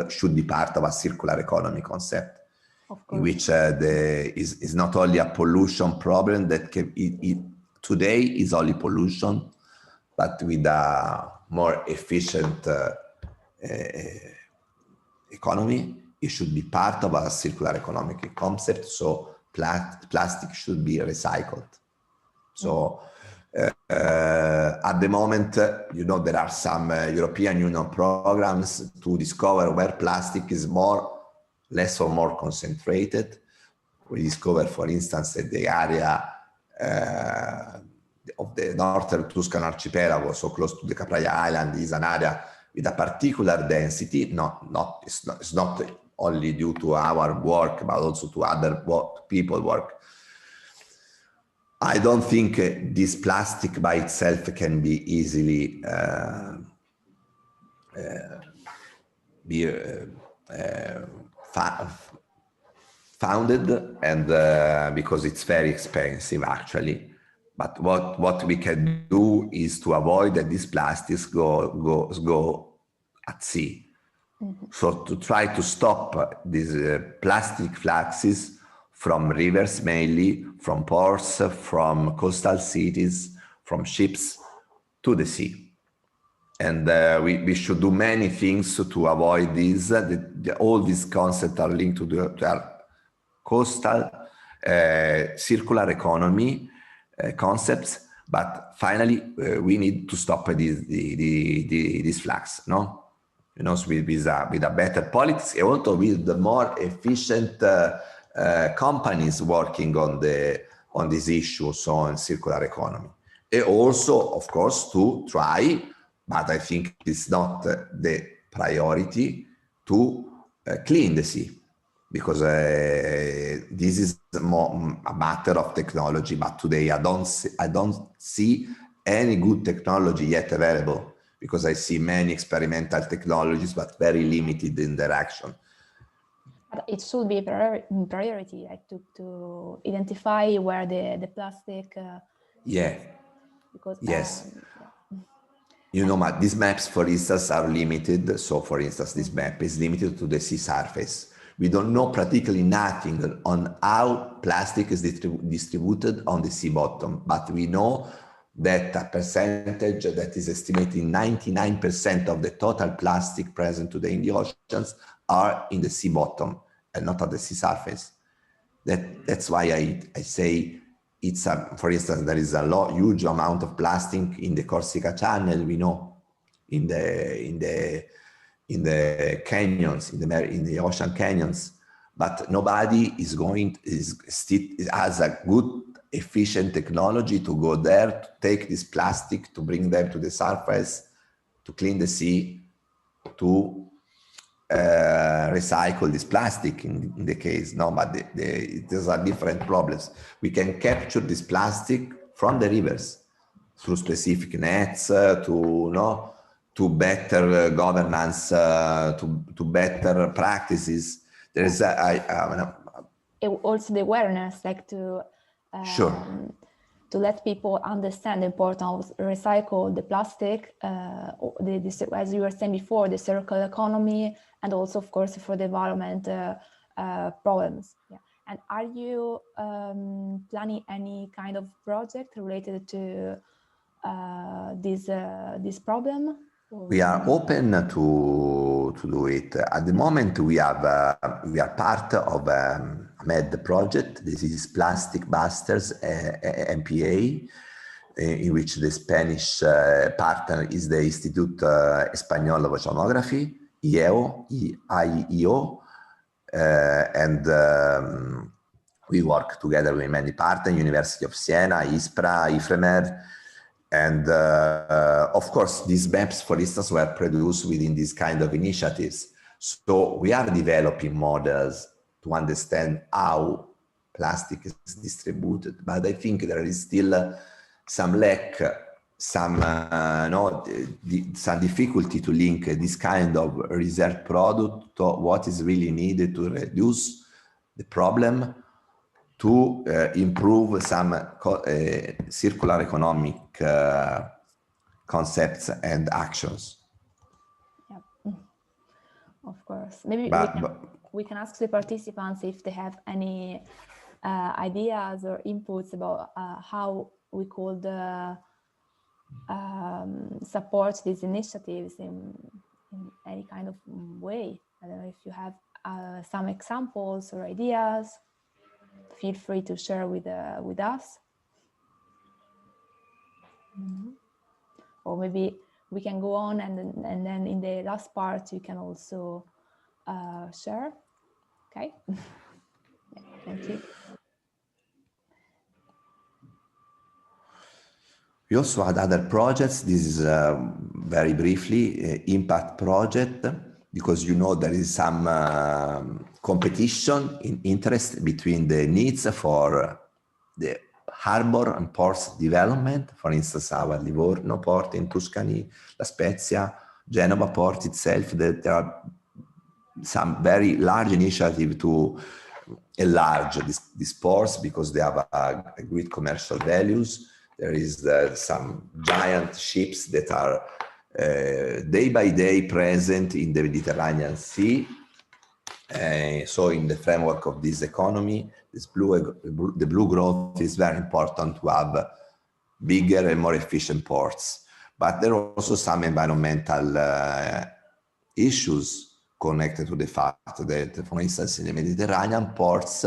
should be part of a circular economy concept, in which is not only a pollution problem that today is only pollution, but with a more efficient economy, it should be part of a circular economic concept. So plastic should be recycled. So At the moment, you know, there are some European Union programs to discover where plastic is less or more concentrated. We discover, for instance, that the area of the northern Tuscan archipelago, so close to the Capraia Island, is an area with a particular density. It's not only due to our work, but also to other people work. I don't think this plastic by itself can be easily founded, and because it's very expensive actually. But what we can do is to avoid that these plastics go at sea. Mm-hmm. So to try to stop these plastic fluxes from rivers, mainly from ports, from coastal cities, from ships to the sea. And we should do many things to avoid this. All these concepts are linked to our coastal circular economy concepts, but finally we need to stop this flux, no? You know, with a better politics, and also with the more efficient companies working on this issue, so on circular economy. And also, of course, to try, but I think it's not the priority, to clean the sea, because this is more a matter of technology. But today I don't see any good technology yet available, because I see many experimental technologies, but very limited in their action. It should be a priority, like to identify where the plastic. Yeah. Because yes. Yeah. You know, these maps, for instance, are limited. So, for instance, this map is limited to the sea surface. We don't know practically nothing on how plastic is distributed on the sea bottom, but we know that a percentage that is estimated 99% of the total plastic present today in the oceans are in the sea bottom and not at the sea surface. That's why I say it's for instance, there is a huge amount of plastic in the Corsica Channel, we know, in the canyons, in the ocean canyons, but nobody has a good, efficient technology to go there, to take this plastic, to bring them to the surface, to clean the sea, to recycle this plastic in the case. No, but these are different problems. We can capture this plastic from the rivers through specific nets, to better governance, to better practices. There is also the awareness, like to sure, to let people understand the importance of recycle the plastic, as you were saying before, the circular economy, and also, of course, for the environment problems. Yeah. And are you planning any kind of project related to this problem? We are open to do it. At the moment, we are part of a MED project. This is Plastic Busters, MPA, in which the Spanish partner is the Instituto Español of Oceanography, IEO, and we work together with many partners, University of Siena, ISPRA, IFREMER. And of course, these maps, for instance, were produced within these kind of initiatives. So we are developing models to understand how plastic is distributed. But I think there is still some lack, some difficulty to link this kind of research product to what is really needed to reduce the problem, to improve some circular economic concepts and actions. Yeah, of course. Maybe we can ask the participants if they have any ideas or inputs about how we could support these initiatives in any kind of way. I don't know if you have some examples or ideas. Feel free to share with us. Or maybe we can go on and then in the last part you can also share. Okay. Thank you. We also had other projects. This is very briefly impact project, because you know there is some competition in interest between the needs for the harbor and ports development. For instance, our Livorno port in Tuscany, La Spezia, Genova port itself. There are some very large initiatives to enlarge these ports because they have a great commercial values. There is some giant ships that are day by day present in the Mediterranean Sea. So in the framework of this economy, the blue growth is very important to have bigger and more efficient ports. But there are also some environmental issues connected to the fact that, for instance, in the Mediterranean, ports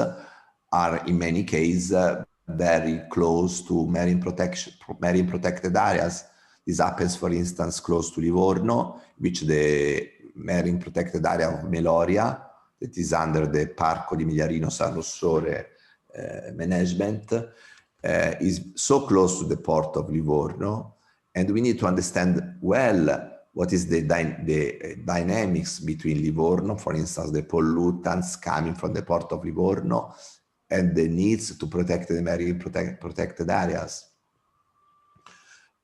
are in many cases very close to marine protected areas. This happens, for instance, close to Livorno, which the marine protected area of Meloria, that is under the Parco di Migliarino San Rossore management, is so close to the port of Livorno, and we need to understand well what is the dynamics between Livorno, for instance, the pollutants coming from the port of Livorno, and the needs to protect the marine protected areas.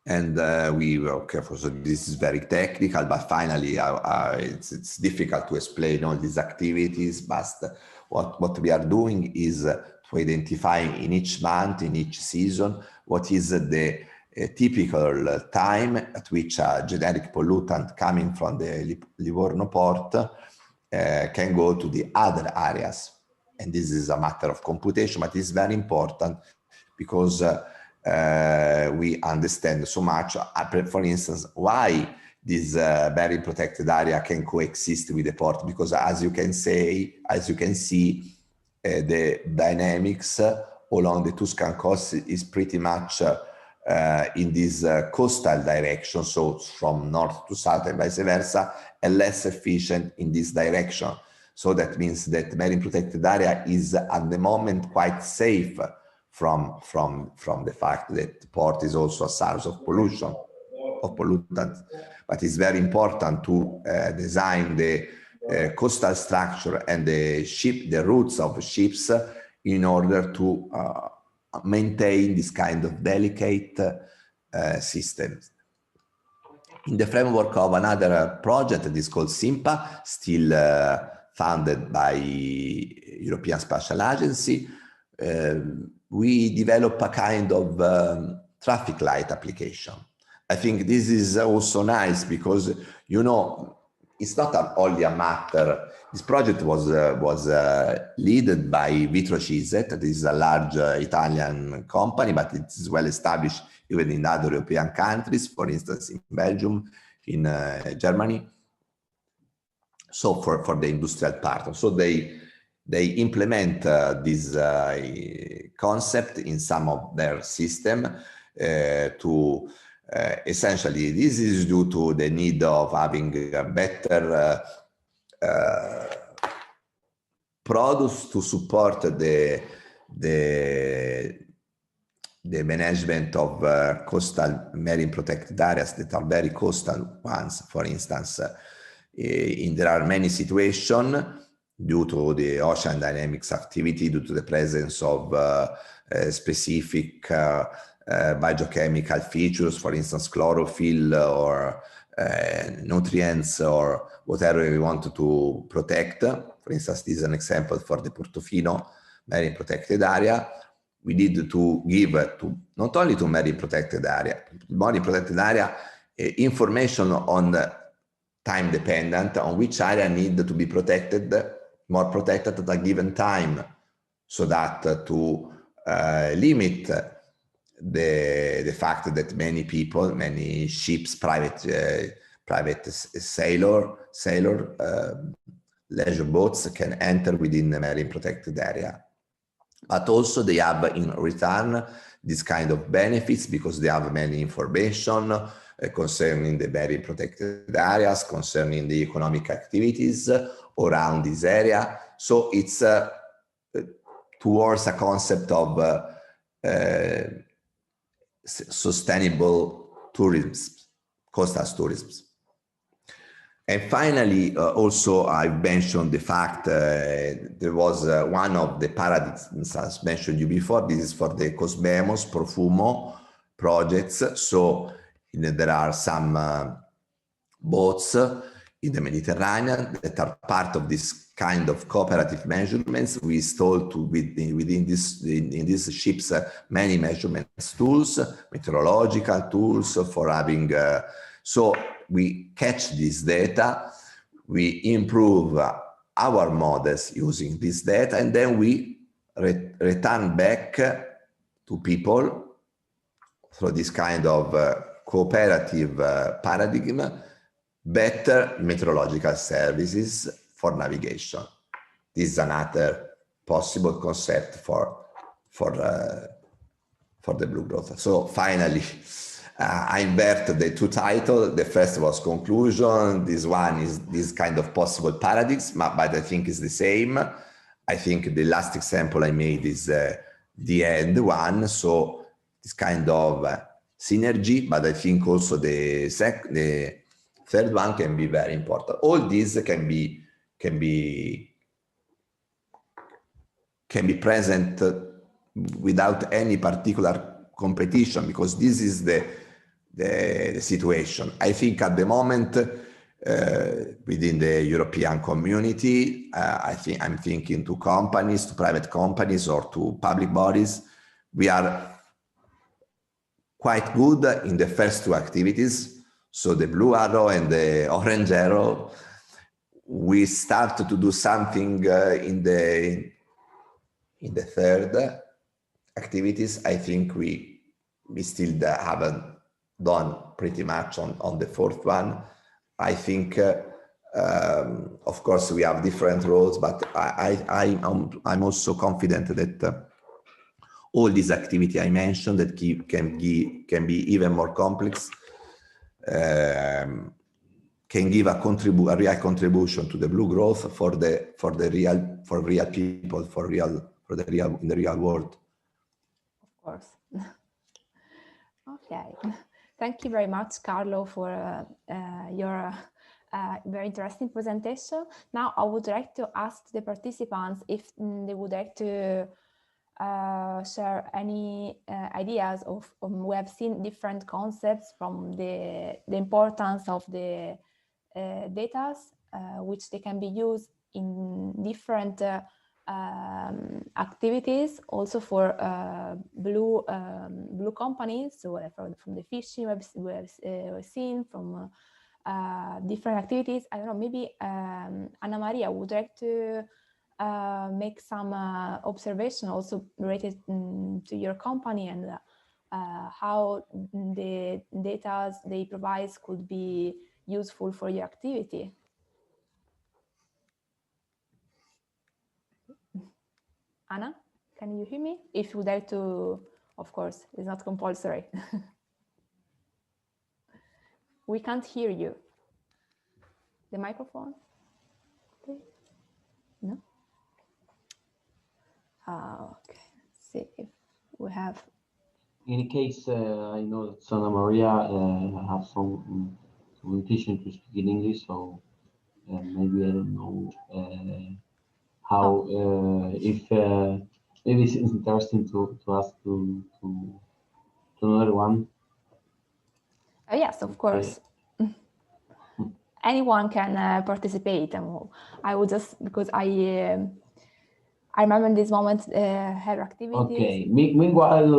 And we were careful, so this is very technical, but finally it's difficult to explain all these activities, but what we are doing is to identify in each month, in each season, what is the typical time at which a generic pollutant coming from the Livorno port can go to the other areas. And this is a matter of computation, but it's very important because we understand so much, for instance, why this very protected area can coexist with the port, because as you can see, the dynamics along the Tuscan coast is pretty much in this coastal direction, so from north to south and vice versa, and less efficient in this direction. So that means that marine protected area is at the moment quite safe from the fact that the port is also a source of pollution, of pollutants. But it's very important to design the coastal structure and the routes of ships in order to maintain this kind of delicate systems. In the framework of another project that is called SIMPA, still funded by European Spatial Agency, we develop a kind of traffic light application. I think this is also nice because, you know, it's not only a matter. This project was led by Vitrocise, that is a large Italian company, but it's well established even in other European countries, for instance, in Belgium, in Germany. So for the industrial part, so they implement this concept in some of their system to essentially, this is due to the need of having better products to support the management of coastal marine protected areas that are very coastal ones. For instance, there are many situations due to the ocean dynamics activity, due to the presence of specific biochemical features, for instance, chlorophyll or nutrients or whatever we want to protect. For instance, this is an example for the Portofino marine protected area. We need to give not only to marine protected area information on time dependent, on which area need to be protected, more protected at a given time, so that to limit the fact that many people, many ships, private sailor, leisure boats can enter within the marine protected area. but also they have in return this kind of benefits because they have many information concerning the very protected areas, concerning the economic activities around this area. So it's towards a concept of sustainable tourism, coastal tourism. And finally, also I mentioned the fact there was one of the paradigms as mentioned you before. This is for the Cosmemos Profumo projects. So there are some boats in the Mediterranean that are part of this kind of cooperative measurements. We installed within these ships many measurements tools, meteorological tools for having. So we catch this data, we improve our models using this data, and then we return back to people through this kind of cooperative paradigm, better meteorological services for navigation. This is another possible concept for the blue growth. So finally, I invert the two titles. The first was conclusion. This one is this kind of possible paradigms, but I think it's the same. I think the last example I made is the end one. So this kind of synergy, but I think also the third one can be very important. All these can be present without any particular competition, because this is the situation. I think at the moment within the European community, I'm thinking to companies, to private companies or to public bodies, we are quite good in the first two activities. So the blue arrow and the orange arrow, we start to do something in the third activities. I think we still haven't done pretty much on the fourth one. I think, of course, we have different roles, but I'm also confident that all these activity I mentioned that can be even more complex, can give a real contribution to the blue growth for real people, in the real world. Of course. Okay. Thank you very much, Carlo, for your very interesting presentation. Now, I would like to ask the participants if they would like to share any ideas of, we have seen different concepts from the importance of the data, which they can be used in different activities, also for blue companies. So from the fishing we have seen from different activities. I don't know, maybe Anna Maria would like to make some observation also related to your company and how the data they provide could be useful for your activity. Anna, can you hear me? If you would like to, of course, it's not compulsory. We can't hear you. The microphone, please? No? Okay, let's see if we have. In any case, I know that Santa Maria have some intention to speak in English, so maybe I don't know how if maybe it's interesting to ask to another one. Oh, yes, of course. Anyone can participate. I would just, because I remember in this moment her activities. Okay. Meanwhile,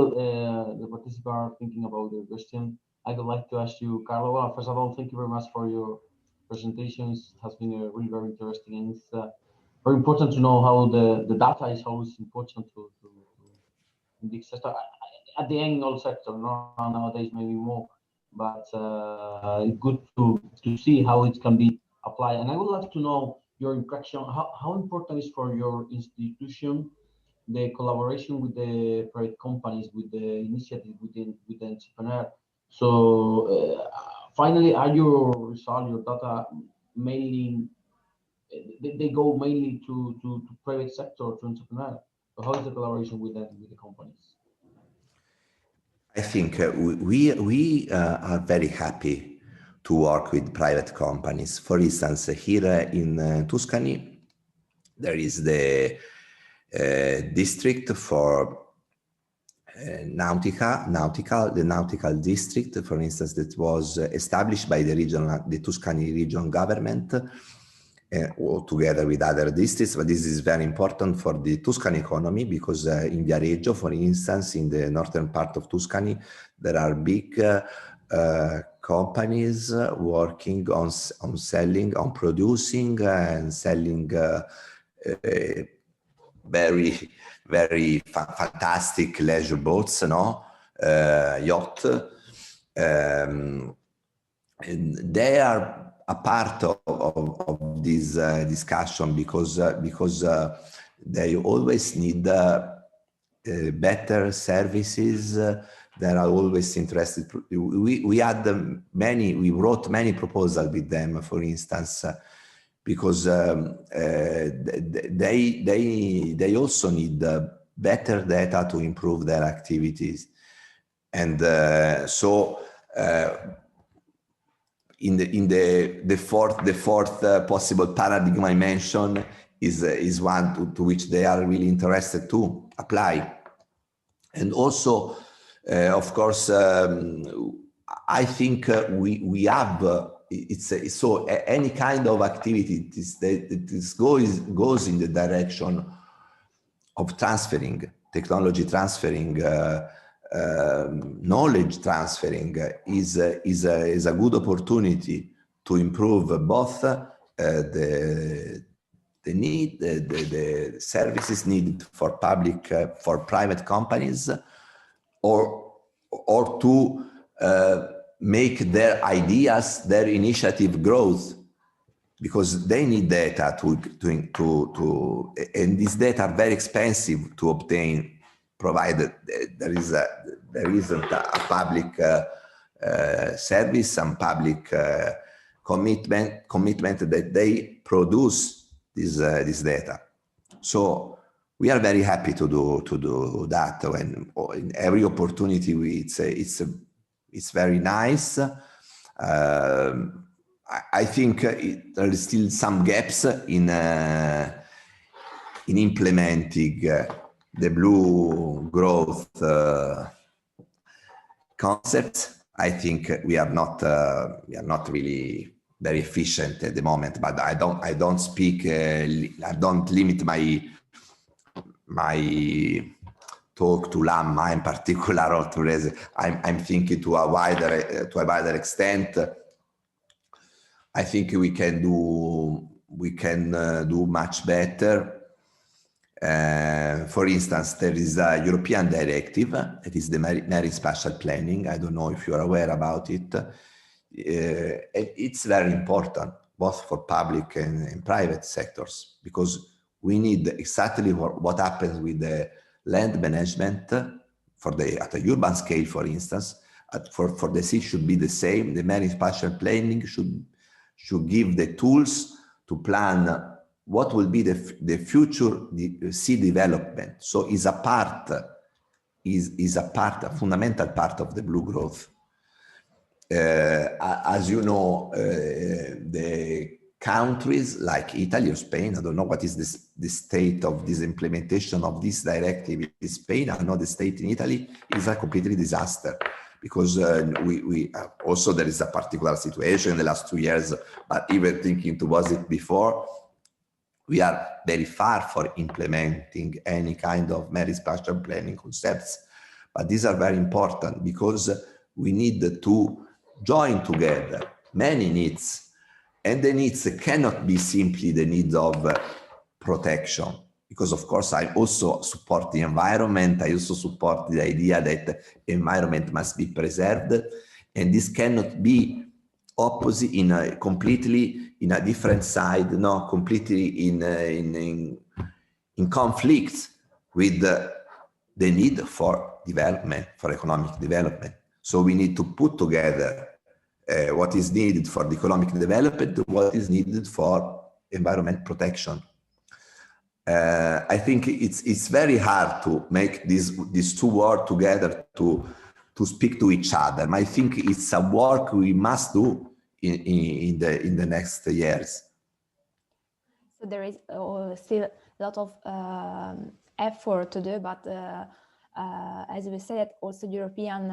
the participants are thinking about their question. I would like to ask you, Carlo. First of all, thank you very much for your presentations. It has been really very interesting, and it's very important to know how the data is always important to in the sector. At the end, in all sectors, nowadays maybe more, but it's good to see how it can be applied. And I would like to know your impression, how important is for your institution the collaboration with the private companies, with the initiative, with the entrepreneur. So finally, are your results, your data mainly, they go mainly to private sector, to entrepreneur? So how is the collaboration with the companies? I think we are very happy to work with private companies. For instance, here in Tuscany, there is the district for the nautical district, for instance, that was established by the Tuscany regional government together with other districts. But this is very important for the Tuscany economy because in Viareggio, for instance, in the northern part of Tuscany, there are big companies working on selling, on producing and selling very, very fantastic leisure boats, yacht. And they are a part of this discussion because they always need better services. They are always interested. We wrote many proposals with them, for instance, because they also need better data to improve their activities. And so in the fourth possible paradigm I mentioned is one to which they are really interested to apply. And also, of course, I think we have so any kind of activity that goes in the direction of transferring, technology transferring, knowledge transferring is a good opportunity to improve both the services needed for private companies, or to make their ideas, their initiative growth, because they need data and these data are very expensive to obtain, provided there isn't a public service and public commitment that they produce this data. So we are very happy to do that. When in every opportunity, it's very nice. I think there is still some gaps in implementing the blue growth concept. I think we are not really very efficient at the moment. But I don't limit my talk to Lamma in particular, or to Rese. I'm thinking to a wider extent. I think we can do much better. For instance, there is a European directive. It is the marine spatial planning. I don't know if you are aware about it. It's very important, both for public and private sectors, because we need exactly what happens with the land management at the urban scale, for instance. For the sea should be the same. The marine spatial planning should give the tools to plan what will be the future sea development. So is a fundamental part of the blue growth. As you know, the countries like Italy or Spain, I don't know what is the state of this implementation of this directive in Spain. I know the state in Italy is a completely disaster, because we also, there is a particular situation in the last 2 years, but even thinking towards it before, we are very far for implementing any kind of marine spatial planning concepts. But these are very important because we need to join together many needs. And the needs cannot be simply the needs of protection, because of course I also support the environment. I also support the idea that environment must be preserved, and this cannot be opposite completely in a different side, completely in conflict with the need for development, for economic development. So we need to put together what is needed for the economic development, what is needed for environment protection. I think it's very hard to make these two words together to speak to each other. I think it's a work we must do in the next years. So there is still a lot of effort to do, but as we said, also European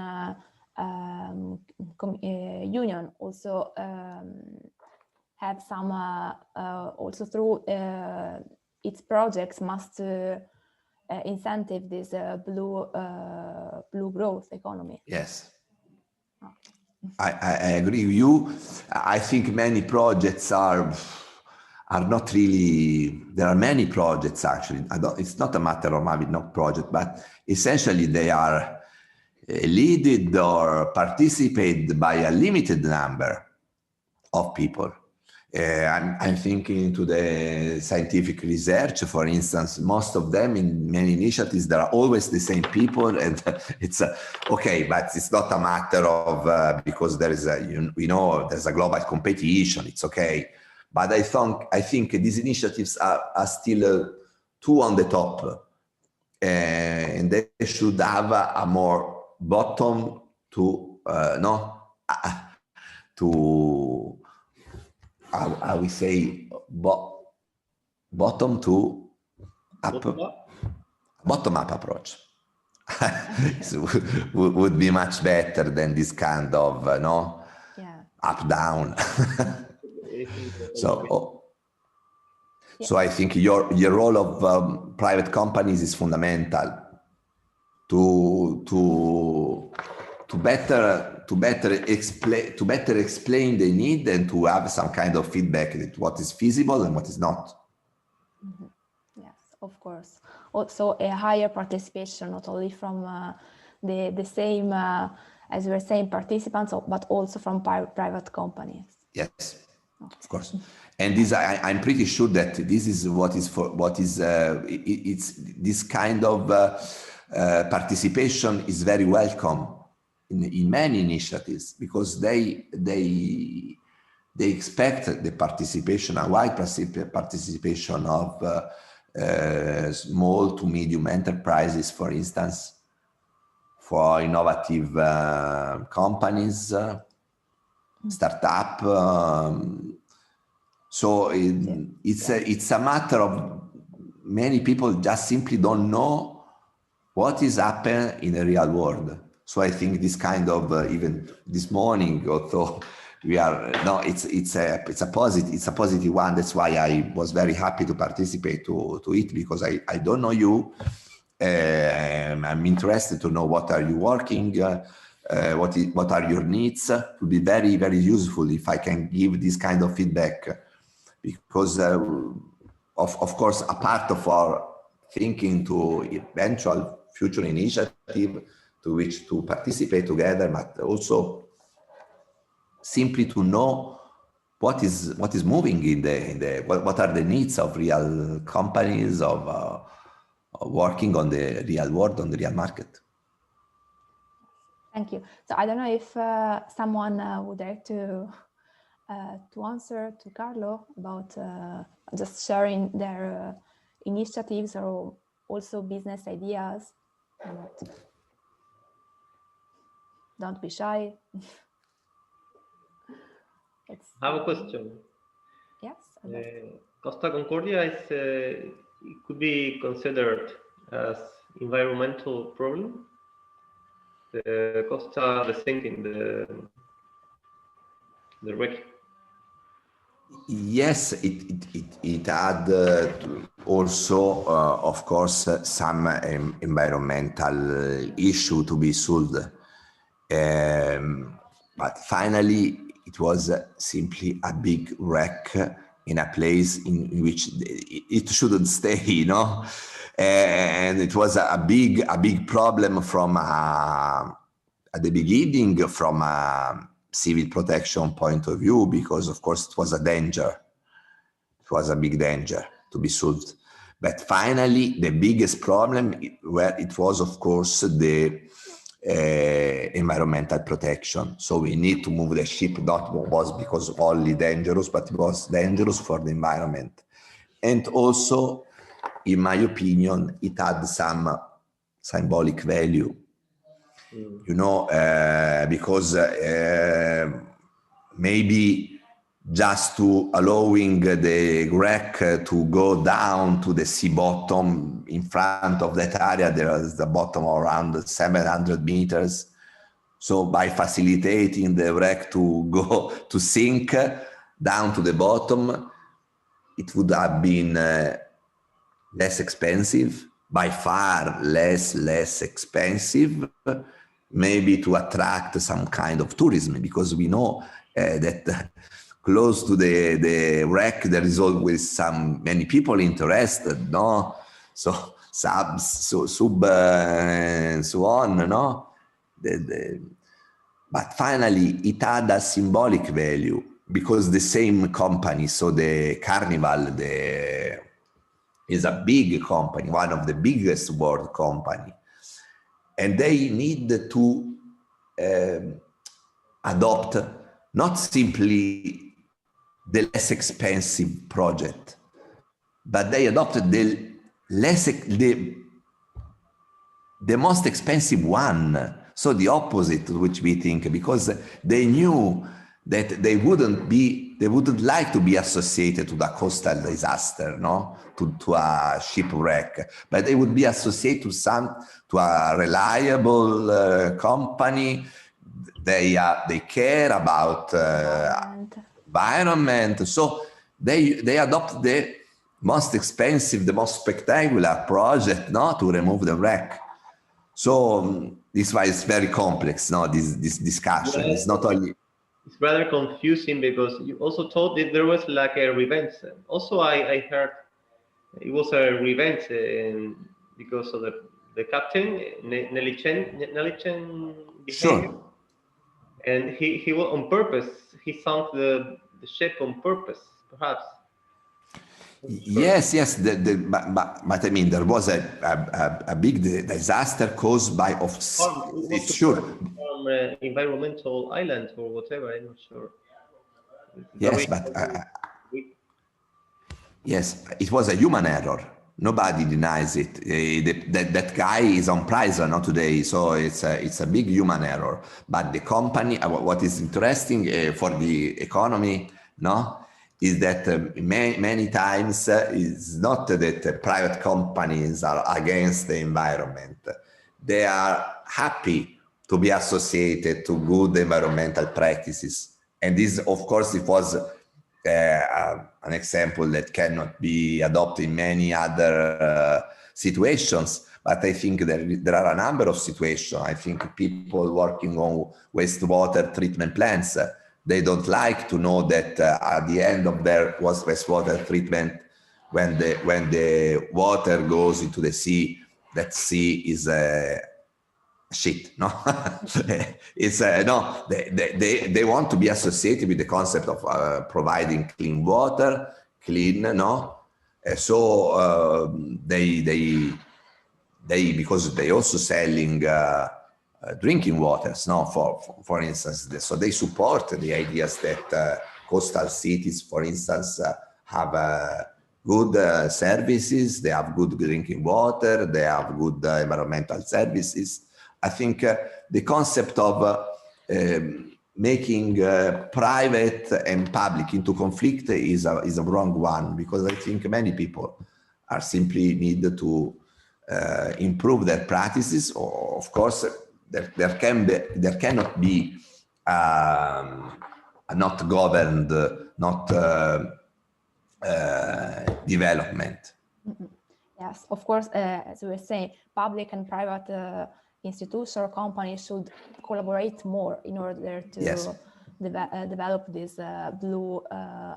Union also have some also through its projects must incentive this blue growth economy. Yes, I agree with you. I think many projects are not really. There are many projects actually. It's not a matter of having no project, but essentially they are led or participated by a limited number of people. I'm thinking to the scientific research, for instance. Most of them in many initiatives, there are always the same people, and it's okay, but it's not a matter of because there is there's a global competition. It's okay, but I think these initiatives are still too on the top, and they should have a more bottom to to. I would say bottom to up, bottom up approach. would be much better than this kind of up down. So I think your role of private companies is fundamental to better explain the need and to have some kind of feedback that what is feasible and what is not. Mm-hmm. Yes, of course. Also a higher participation, not only from the same, as we were saying, participants, but also from private companies. Yes, of course. And this, I'm pretty sure that this is it's this kind of participation is very welcome in many initiatives, because they expect the participation, a wide participation of small to medium enterprises, for instance, for innovative companies, startup. So it's a matter of many people just simply don't know what is happening in the real world. So I think this kind of even this morning, although we are it's a positive one. That's why I was very happy to participate to it, because I don't know you. I'm interested to know what are you working, what are your needs. It would be very, very useful if I can give this kind of feedback, because of course a part of our thinking to eventual future initiative to which to participate together, but also simply to know what is moving in the what are the needs of real companies of working on the real world, on the real market. Thank you. So I don't know if someone would like to answer to Carlo about just sharing their initiatives or also business ideas. Don't be shy. I have a question. Yes. Costa Concordia it could be considered as environmental problem. The Costa, the sinking, the wreck. Yes, it had also, of course, some environmental issue to be solved. But finally, it was simply a big wreck in a place in which it shouldn't stay, you know. And it was a big problem from at the beginning, from a civil protection point of view, because of course it was a danger. It was a big danger to be solved. But finally, the biggest problem, it was, of course, the environmental protection. So we need to move the ship, not was because only dangerous, but it was dangerous for the environment. And also, in my opinion, it had some symbolic value, you know, because maybe just to allowing the wreck to go down to the sea bottom in front of that area, there is the bottom around 700 meters. So by facilitating the wreck to go to sink down to the bottom, it would have been less expensive, by far less expensive, maybe to attract some kind of tourism, because we know that close to the wreck, there is always many people interested, no? So subs, sub, and so on, no? But finally, it had a symbolic value because the same company, so the Carnival, is a big company, one of the biggest world company, and they need to adopt not simply the less expensive project, but they adopted the most expensive one. So the opposite, which we think, because they knew that they wouldn't like to be associated to the coastal disaster, no, to a shipwreck, but they would be associated to a reliable company. They care about environment, so they adopt the most expensive, the most spectacular project, no, to remove the wreck. So this why it's very complex, no, this discussion. Yeah, it's not only. It's rather confusing because you also told that there was like a revenge. Also, I heard it was a revenge because of the captain Nelichen behavior. Sure. And he was on purpose. He sunk the ship on purpose, perhaps. Yes, but I mean, there was a big disaster caused by it's sure. From environmental island or whatever, I'm not sure. Yes, but yes, it was a human error. Nobody denies it. That guy is on prison not today, so it's a big human error. But the company, what is interesting for the economy, no, is that many times it's not that private companies are against the environment. They are happy to be associated to good environmental practices. And this, of course, it was an example that cannot be adopted in many other situations. But I think there are a number of situations. I think people working on wastewater treatment plants, they don't like to know that at the end of their wastewater treatment, when the water goes into the sea, that sea is shit, no? It's no. They want to be associated with the concept of providing clean water, no. So they because they also selling drinking waters, no, for instance. So they support the ideas that coastal cities, for instance, have good services, they have good drinking water, they have good environmental services. I think the concept of making private and public into conflict is a wrong one, because I think many people are simply need to improve their practices. Or, of course, there cannot be a not governed, not development. Yes, of course, as we were saying, public and private institutions or companies should collaborate more in order to develop this blue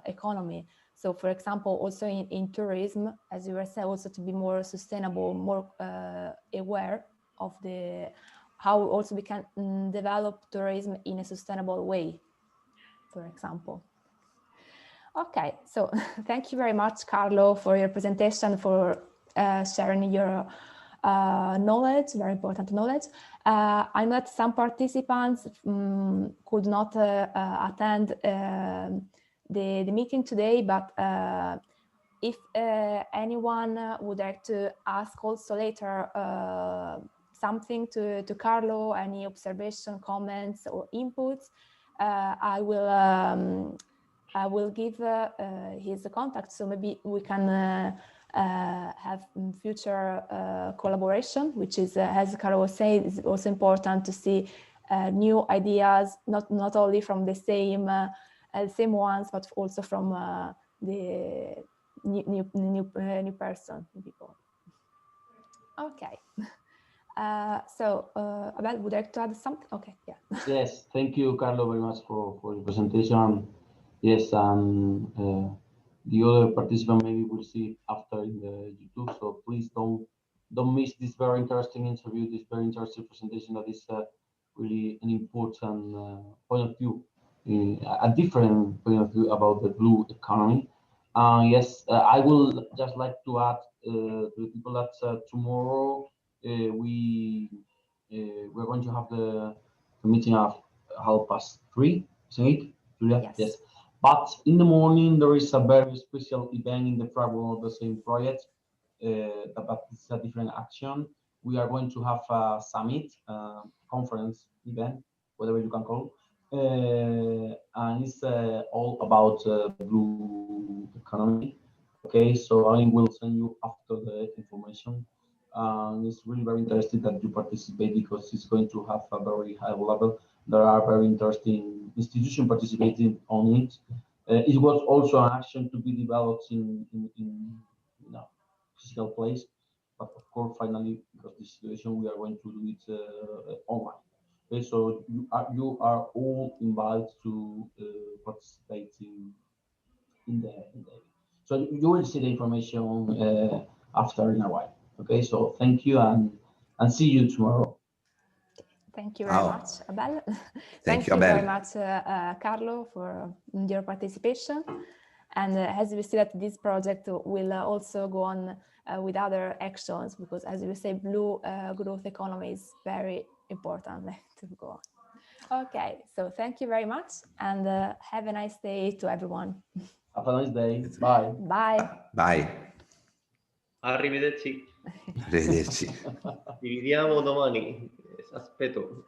economy. So, for example, also in tourism, as you were saying, also to be more sustainable, more aware of how also we can develop tourism in a sustainable way, for example. Okay, so thank you very much, Carlo, for your presentation, for sharing your knowledge, very important knowledge. I know that some participants could not attend the meeting today, but if anyone would like to ask also later something to Carlo, any observation, comments, or inputs, I will give his contact, so maybe we can have future collaboration, which is, as Carlo was saying, is also important to see new ideas, not only from the same ones, but also from the new person, people. Okay. So Abel, would you like to add something? Okay, yeah. Yes, thank you, Carlo, very much for your presentation. Yes, and the other participant maybe will see it after in the YouTube. So please don't miss this very interesting interview, this very interesting presentation that is really an important point of view, a different point of view about the blue economy. Yes, I will just like to add to the people that tomorrow we're going to have the meeting at 3:30, isn't it, Julia? Yes. But in the morning, there is a very special event in the framework of the same project, but it's a different action. We are going to have a summit, conference event, whatever you can call it, and it's all about blue economy. Okay, so I will send you after the information. It's really very interesting that you participate because it's going to have a very high level. There are very interesting institutions participating on it. It was also an action to be developed in physical place, but of course, finally, because the situation, we are going to do it online. Okay, so you are all invited to participate in the. So you will see the information after in a while. Okay, so thank you and see you tomorrow. Thank you very much, Abel. Thank you, Abel. very much, Carlo, for your participation. And as we see that this project will also go on with other actions, because as you say, blue growth economy is very important to go on. Okay, so thank you very much and have a nice day to everyone. Have a nice day. Bye. Bye. Bye. Arrivederci. Arrivederci. Ci vediamo domani. Aspetto.